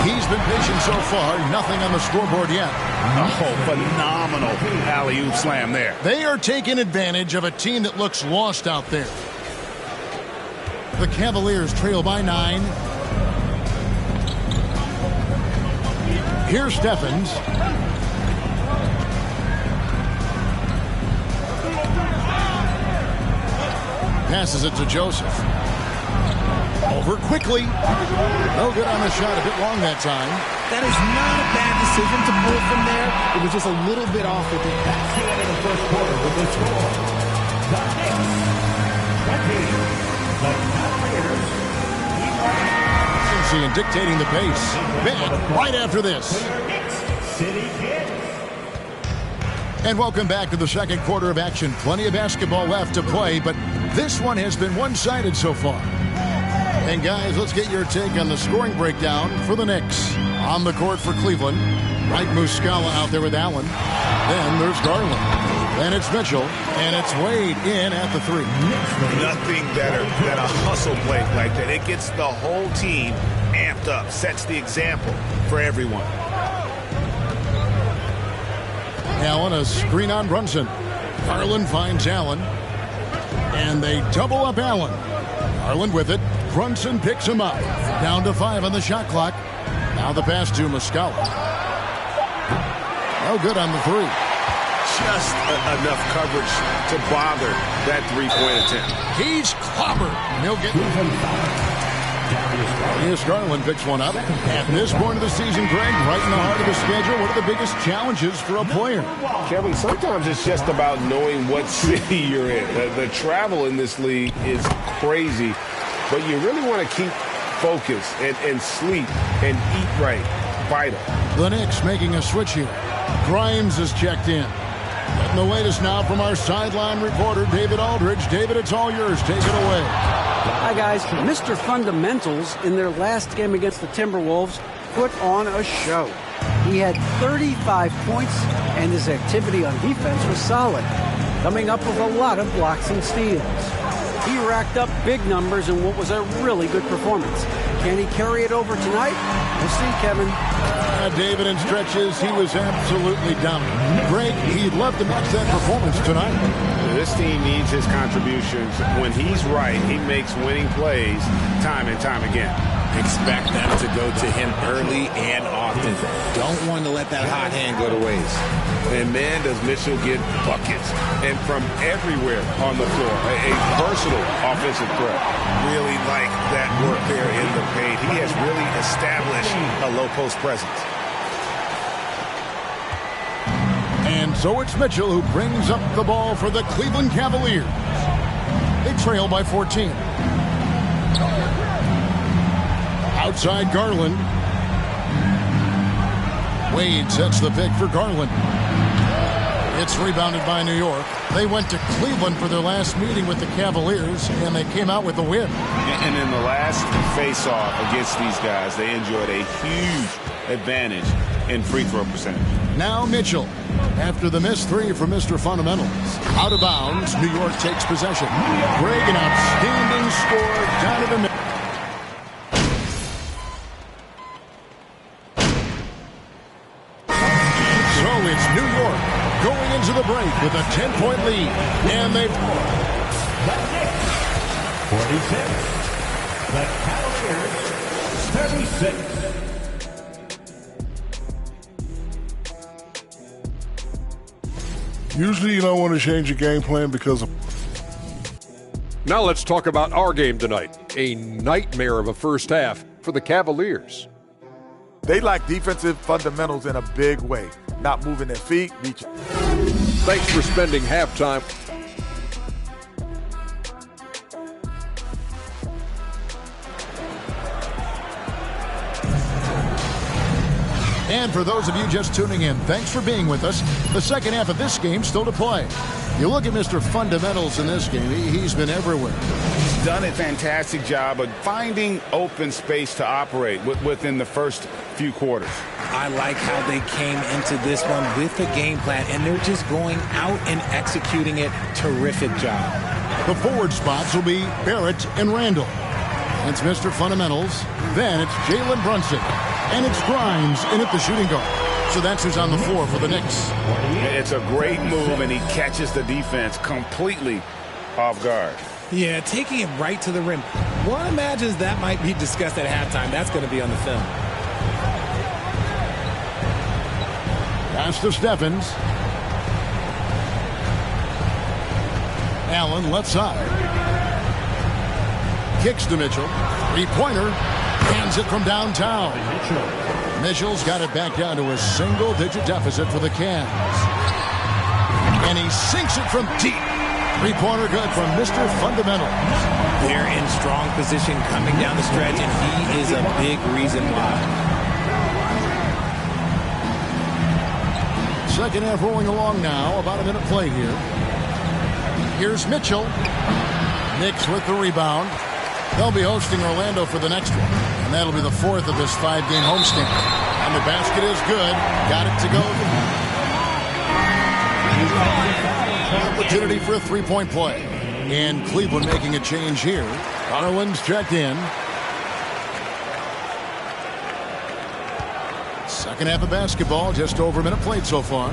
He's been patient so far. Nothing on the scoreboard yet. Oh, phenomenal alley-oop slam there. They are taking advantage of a team that looks lost out there. The Cavaliers trail by 9. Here's Stephens. Passes it to Joseph. Over quickly. No good on the shot. A bit long that time. That is not a bad decision to pull from there. It was just a little bit off at the end of the first quarter with the score. The Cavaliers. And dictating the pace. Back right after this. And welcome back to the second quarter of action. Plenty of basketball left to play, but this one has been one-sided so far. And guys, let's get your take on the scoring breakdown for the Knicks. On the court for Cleveland, Right Muscala out there with Allen. Then there's Garland. Then it's Mitchell, and it's Wade in at the 3. Nothing better than a hustle play like that. It gets the whole team amped up, sets the example for everyone. Allen, a screen on Brunson. Garland finds Allen, and they double up Allen. Garland with it. Brunson picks him up. Down to 5 on the shot clock. Now the pass to Muscala. No good on the 3. Just enough coverage to bother that 3-point attempt. He's clobbered. He'll get Yes, Garland picks one up. At this point of the season, Greg, right in the heart of the schedule, what are the biggest challenges for a player? Kevin, sometimes it's just about knowing what city you're in. The travel in this league is crazy, but you really want to keep focus and sleep and eat right. Vital. The Knicks making a switch here. Grimes is checked in. Getting the latest now from our sideline reporter, David Aldridge. David, it's all yours. Take it away. Hi, guys. Mr. Fundamentals, in their last game against the Timberwolves, put on a show. He had 35 points, and his activity on defense was solid, coming up with a lot of blocks and steals. He racked up big numbers in what was a really good performance. Can he carry it over tonight? We'll see, Kevin. David, in stretches, he was absolutely dominant. Greg, he'd love to match that performance tonight. This team needs his contributions. When he's right, he makes winning plays time and time again. Expect them to go to him early and often. Don't want to let that hot hand go to waste. And man, does Mitchell get buckets. And from everywhere on the floor. A versatile offensive threat. Really like that work there in the paint. He has really established a low post presence. And so it's Mitchell who brings up the ball for the Cleveland Cavaliers. They trail by 14. Outside Garland. Wade sets the pick for Garland. It's rebounded by New York. They went to Cleveland for their last meeting with the Cavaliers, and they came out with a win. And in the last face-off against these guys, they enjoyed a huge advantage in free throw percentage. Now Mitchell, after the missed three from Mr. Fundamentals. Out of bounds, New York takes possession. Greg, an outstanding score down to the middle. So it's New York going into the break with a 10-point lead. And they've 46. The Cavaliers, 36. Usually you don't want to change your game plan because of... Now let's talk about our game tonight. A nightmare of a first half for the Cavaliers. They lack defensive fundamentals in a big way. Not moving their feet, reaching. Thanks for spending halftime. And for those of you just tuning in, thanks for being with us. The second half of this game still to play. You look at Mr. Fundamentals in this game, he's been everywhere. He's done a fantastic job of finding open space to operate within the first few quarters. I like how they came into this one with a game plan, and they're just going out and executing it. Terrific job. The forward spots will be Barrett and Randall. It's Mr. Fundamentals. Then it's Jalen Brunson. And it's Grimes in at the shooting guard. So that's who's on the floor for the Knicks. It's a great move, and he catches the defense completely off guard. Yeah, taking it right to the rim. One imagines that might be discussed at halftime. That's going to be on the film. Pass to Steffens. Allen left side. Kicks to Mitchell. Three-pointer. Hands it from downtown. Mitchell's got it back down to a single-digit deficit for the Cavs. And he sinks it from deep. Three-pointer good from Mr. Fundamental. They're in strong position coming down the stretch, and he is a big reason why. Second half rolling along now. About a minute play here. Here's Mitchell. Knicks with the rebound. They'll be hosting Orlando for the next one. And that'll be the fourth of this 5-game homestand. And the basket is good. Got it to go. Opportunity for a three-point play. And Cleveland making a change here. Garland's checked in. Second half of basketball, just over a minute played so far.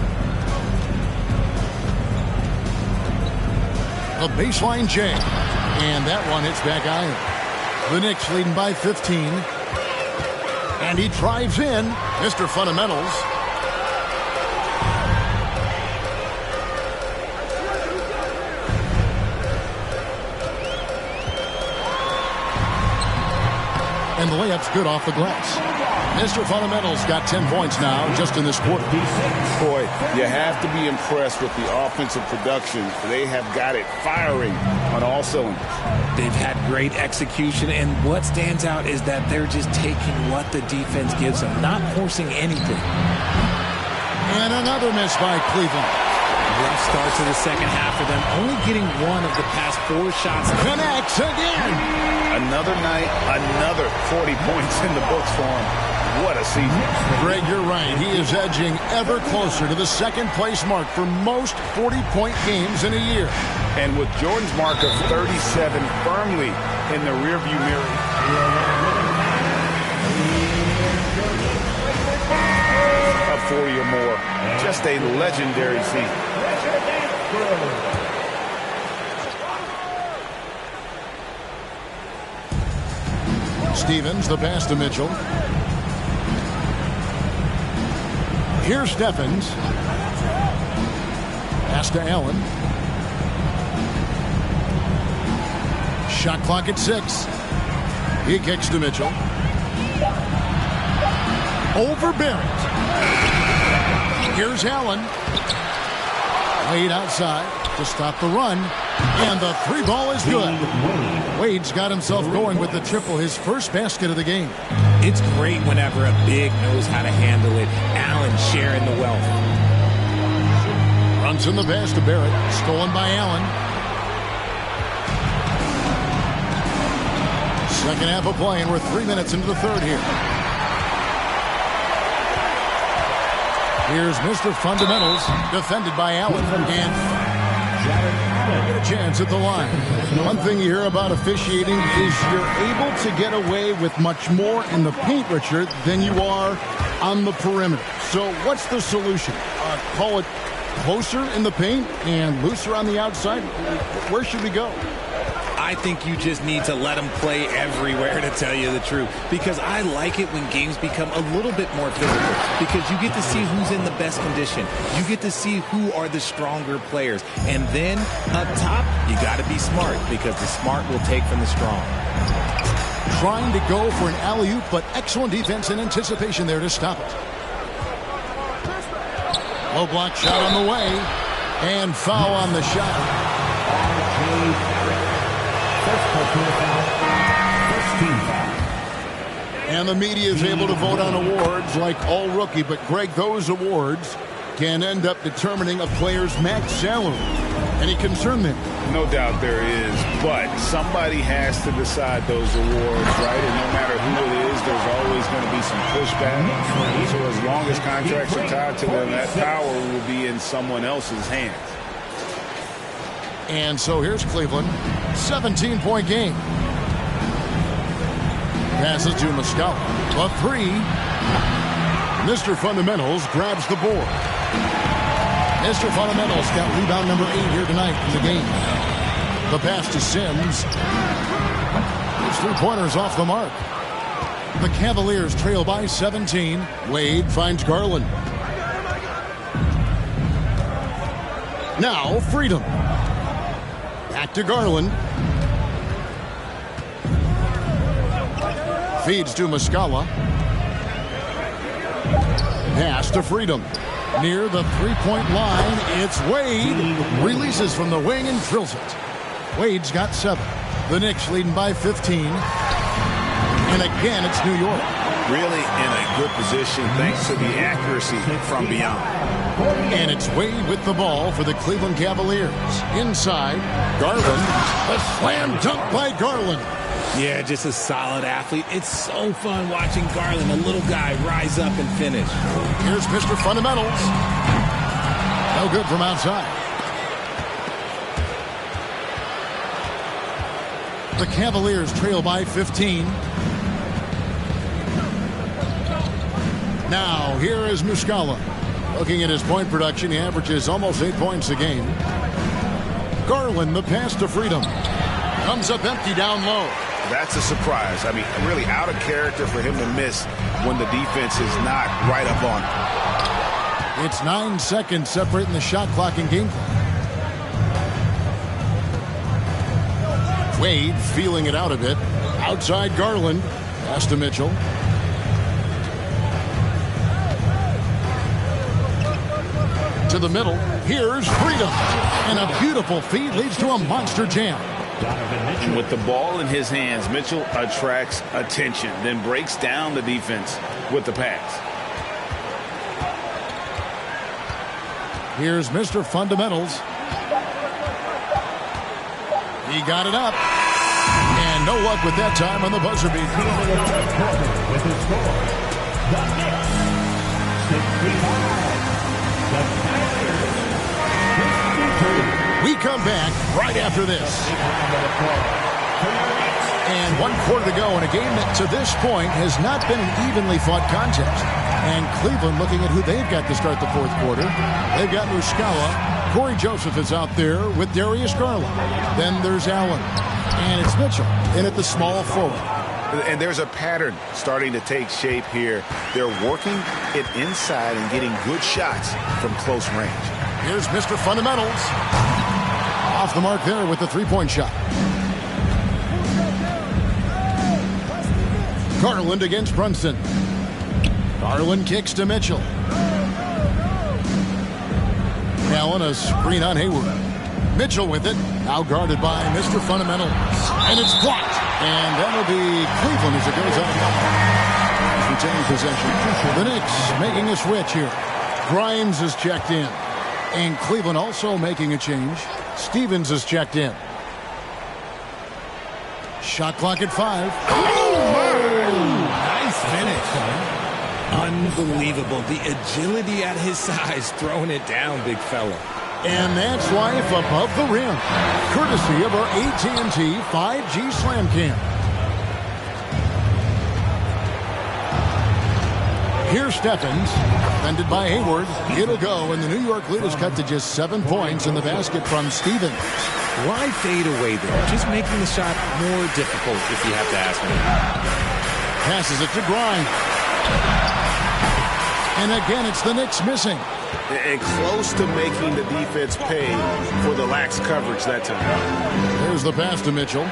A baseline J. And that one hits back iron. The Knicks leading by 15. And he drives in. Mr. Fundamentals. And the layup's good off the glass. Mr. Fundamentals got 10 points now just in this quarter. Boy, you have to be impressed with the offensive production. They have got it firing on all cylinders. They've had great execution, and what stands out is that they're just taking what the defense gives them, not forcing anything. And another miss by Cleveland. Rough start to the second half for them, only getting one of the past 4 shots. Connects again. Another night, another 40 points in the books for him. What a season. Greg, you're right. He is edging ever closer to the second place mark for most 40-point games in a year. And with Jordan's mark of 37 firmly in the rearview mirror. Of 40 or more. Just a legendary season. Stevens, the pass to Mitchell. Here's Steffens. Pass to Allen. Shot clock at 6. He kicks to Mitchell. Over Barrett. Here's Allen. Wade outside to stop the run. And the 3 ball is good. Wade's got himself going with the triple, his first basket of the game. It's great whenever a big knows how to handle it. Allen sharing the wealth. Brunson the pass to Barrett. Stolen by Allen. Second half of play, and we're 3 minutes into the third here. Here's Mr. Fundamentals, defended by Allen. And get a chance at the line. One thing you hear about officiating is you're able to get away with much more in the paint, Richard, than you are on the perimeter. So what's the solution? Call it closer in the paint and looser on the outside? Where should we go? I think you just need to let them play everywhere, to tell you the truth. Because I like it when games become a little bit more physical. Because you get to see who's in the best condition. You get to see who are the stronger players. And then up top, you got to be smart. Because the smart will take from the strong. Trying to go for an alley-oop, but excellent defense and anticipation there to stop it. Low block shot on the way. And foul on the shot. And the media is able to vote on awards like all rookie, but Greg, those awards can end up determining a player's max salary. Any concern there? No doubt there is, but somebody has to decide those awards, right? And no matter who it is, there's always going to be some pushback. So as long as contracts are tied to them, that power will be in someone else's hands. And so here's Cleveland, 17-point game. Passes to Muscala. A 3. Mr. Fundamentals grabs the board. Mr. Fundamentals got rebound number 8 here tonight in the game. The pass to Sims. His 3-pointers off the mark. The Cavaliers trail by 17. Wade finds Garland. Now Freedom. Back to Garland. Feeds to Muscala. Pass to Freedom. Near the 3-point line, it's Wade. Releases from the wing and drills it. Wade's got 7. The Knicks leading by 15. And again, it's New York. Really in a good position thanks to the accuracy from beyond. And it's Wade with the ball for the Cleveland Cavaliers. Inside, Garland. A slam dunk by Garland. Yeah, just a solid athlete. It's so fun watching Garland, a little guy, rise up and finish. Here's Mr. Fundamentals. No good from outside. The Cavaliers trail by 15. Now, here is Muscala. Looking at his point production, he averages almost 8 points a game. Garland, the pass to Freedom. Comes up empty down low. That's a surprise. I mean, really out of character for him to miss when the defense is not right up on him. It's 9 seconds separating the shot clock and game clock. Wade feeling it out a bit. Outside Garland. Pass to Mitchell. To the middle. Here's Freedom. And a beautiful feed leads to a monster jam. With the ball in his hands, Mitchell attracts attention, then breaks down the defense with the pass. Here's Mr. Fundamentals. He got it up. And no luck with that time on the buzzer beat. With the score, the Knicks 65. We come back right after this. And 1 quarter to go in a game that to this point has not been an evenly fought contest. And Cleveland looking at who they've got to start the 4th quarter. They've got Muscala. Corey Joseph is out there with Darius Garland. Then there's Allen. And it's Mitchell in at the small forward. And there's a pattern starting to take shape here. They're working it inside and getting good shots from close range. Here's Mr. Fundamentals. Off the mark there with the three-point shot. Garland against Brunson. Garland kicks to Mitchell. Allen, a screen on Hayward. Mitchell with it. Now guarded by Mr. Fundamentals. And it's blocked. And that'll be Cleveland as it goes out of bounds. Retaining possession. The Knicks making a switch here. Grimes is checked in. And Cleveland also making a change. Stevens is checked in. Shot clock at 5. Nice finish. Unbelievable. The agility at his size, throwing it down, big fella. And that's life above the rim. Courtesy of our AT&T 5G Slam Cam. Here's Stephens, defended by Hayward. It'll go, and the New York lead is cut to just 7 points in the basket from Stevens. Why fade away there? Just making the shot more difficult, if you have to ask me. Passes it to Grimes. And again, it's the Knicks missing. And close to making the defense pay for the lax coverage that time. There's the pass to Mitchell.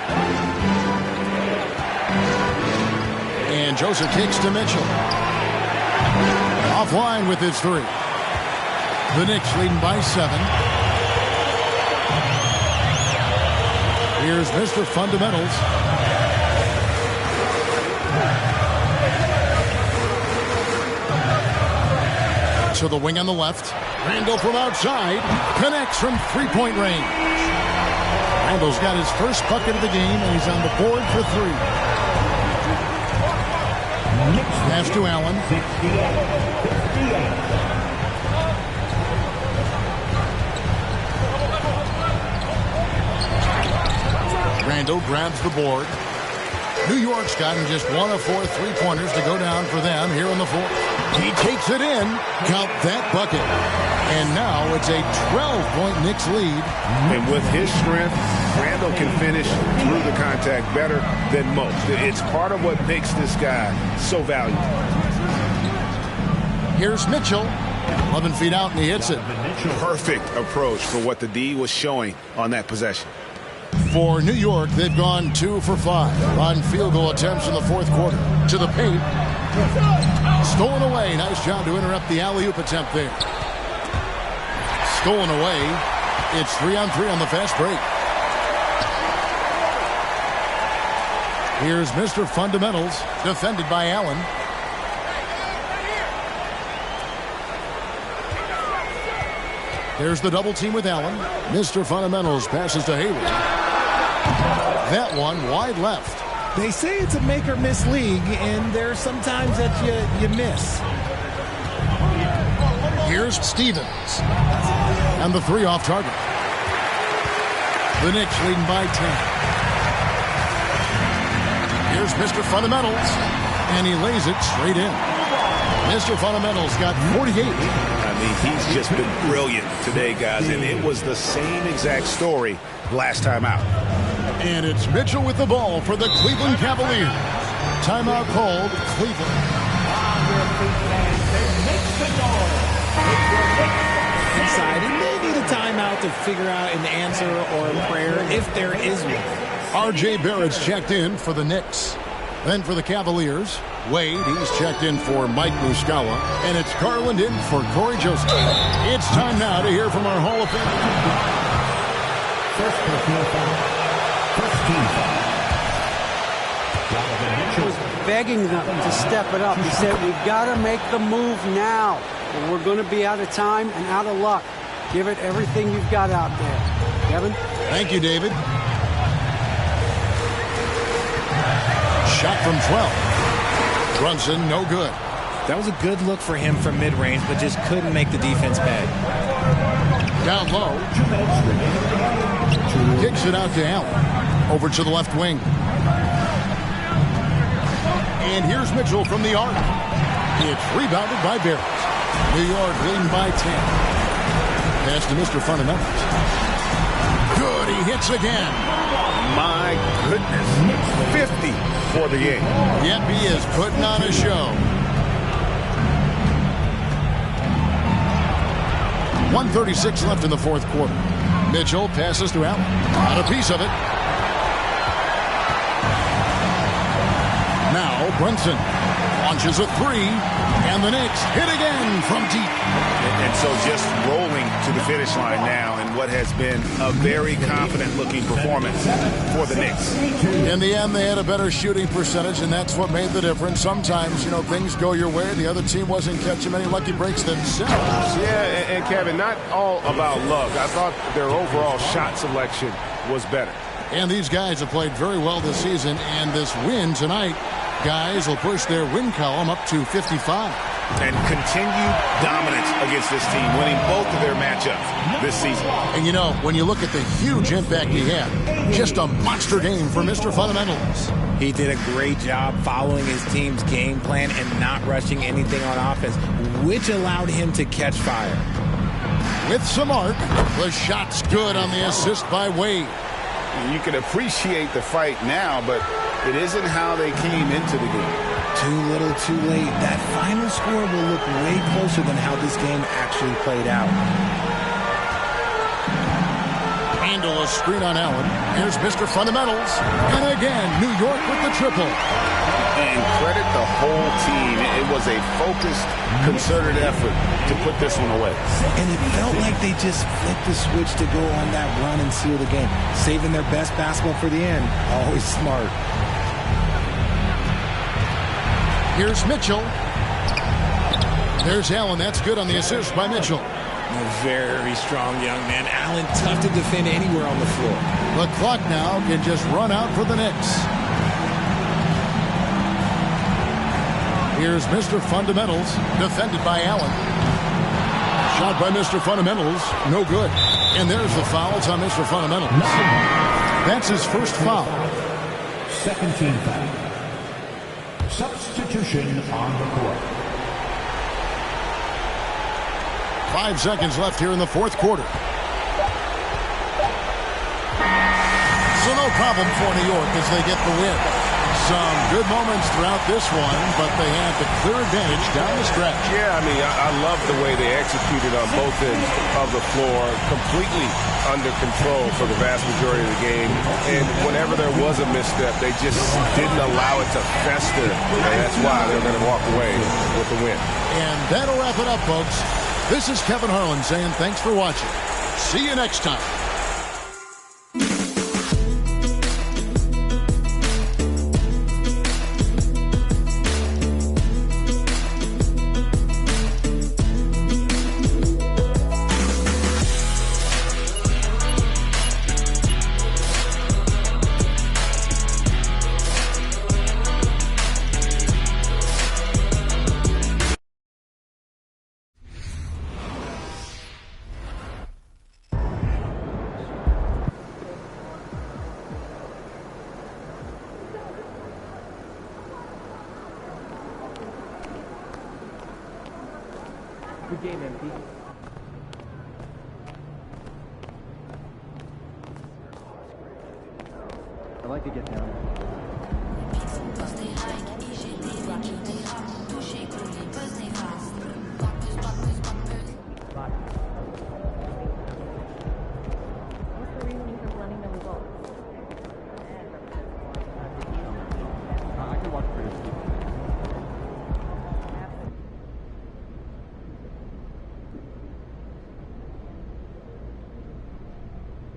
And Joseph kicks to Mitchell. Offline with his three. The Knicks leading by 7. Here's Mr. Fundamentals. To the wing on the left. Randall from outside. Connects from three-point range. Randall's got his first bucket of the game, and he's on the board for 3. Pass to Allen. Randall grabs the board. New York's gotten just 1 of 4 three-pointers to go down for them here in the fourth. He takes it in. Count that bucket. And now it's a 12-point Knicks lead. And with his strength, Randall can finish through the contact better than most. It's part of what makes this guy so valuable. Here's Mitchell. 11 feet out, and he hits it. Perfect approach for what the D was showing on that possession. For New York, they've gone 2 for 5 on field goal attempts in the fourth quarter. To the paint. Stolen away. Nice job to interrupt the alley-oop attempt there. Stolen away. It's 3-on-3 on the fast break. Here's Mr. Fundamentals, defended by Allen. There's the double team with Allen. Mr. Fundamentals passes to Hayward. That one wide left. They say it's a make-or-miss league, and there's sometimes that you miss. Here's Stevens. And the 3 off target. The Knicks leading by 10. Here's Mr. Fundamentals. And he lays it straight in. Mr. Fundamentals got 48. I mean, he's just been brilliant today, guys. And it was the same exact story last time out. And it's Mitchell with the ball for the Cleveland Cavaliers. Timeout called Cleveland. Inside, and they need a timeout to figure out an answer or a prayer if there is one. R.J. Barrett's checked in for the Knicks. Then for the Cavaliers, Wade, he's checked in for Mike Muscala. And it's Garland in for Corey Joseph. It's time now to hear from our Hall of Fame. First personal foul. First team foul. He was begging them to step it up. He said, we've got to make the move now. Or we're going to be out of time and out of luck. Give it everything you've got out there. Kevin? Thank you, David. Shot from 12. Brunson, no good. That was a good look for him from mid-range, but just couldn't make the defense pay. Down low. Kicks it out to Allen. Over to the left wing. And here's Mitchell from the arc. It's rebounded by Barrett. New York leading by 10. Pass to Mr. Fundamentals. Good. He hits again. My goodness. 50 for the game. Yep, he is putting on a show. 1:36 left in the fourth quarter. Mitchell passes to Allen. Got a piece of it. Now Brunson launches a three, and the Knicks hit again from deep. And so just rolling to the finish line now in what has been a very confident-looking performance for the Knicks. In the end, they had a better shooting percentage, and that's what made the difference. Sometimes, you know, things go your way. The other team wasn't catching many lucky breaks themselves. Yeah, and Kevin, not all about luck. I thought their overall shot selection was better. And these guys have played very well this season, and this win tonight, guys will push their win column up to 55. And continued dominance against this team, winning both of their matchups this season. And you know, when you look at the huge impact he had, just a monster game for Mr. Fundamentals. He did a great job following his team's game plan and not rushing anything on offense, which allowed him to catch fire. With some arc, the shot's good on the assist by Wade. You can appreciate the fight now, but it isn't how they came into the game. Too little, too late. That final score will look way closer than how this game actually played out. Handle a screen on Allen. Here's Mr. Fundamentals. And again, New York with the triple. And credit the whole team. It was a focused, concerted effort to put this one away. And it felt like they just flipped the switch to go on that run and seal the game. Saving their best basketball for the end. Always smart. Here's Mitchell. There's Allen. That's good on the assist by Mitchell. A very strong young man. Allen, tough to defend anywhere on the floor. The clock now can just run out for the Knicks. Here's Mr. Fundamentals, defended by Allen. Shot by Mr. Fundamentals, no good. And there's the fouls on Mr. Fundamentals. That's his first foul. Second team foul. Substitution on the court. 5 seconds left here in the fourth quarter. So no problem for New York as they get the win. Some good moments throughout this one, but they had the clear advantage down the stretch. Yeah, I mean, I love the way they executed on both ends of the floor, completely under control for the vast majority of the game. And whenever there was a misstep, they just didn't allow it to fester. And that's why they're going to walk away with the win. And that'll wrap it up, folks. This is Kevin Harlan saying thanks for watching. See you next time. Good game, MP. I like to get down.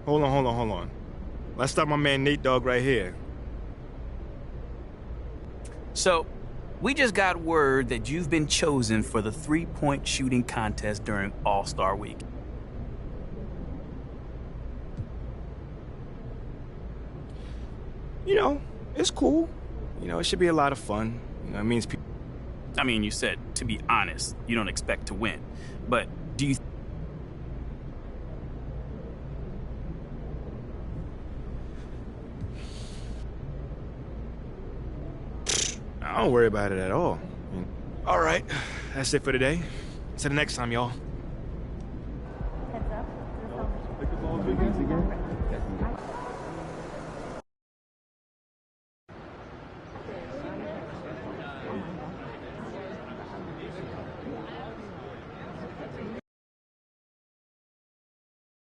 Hold on. Let's start my man Nate Dogg right here. So, we just got word that you've been chosen for the three-point shooting contest during All-Star Week. You know, it's cool. You know, it should be a lot of fun. You know, it means people. I mean, you said, to be honest, you don't expect to win. But do you... I don't worry about it at all. All right, that's it for today. Until the next time, y'all.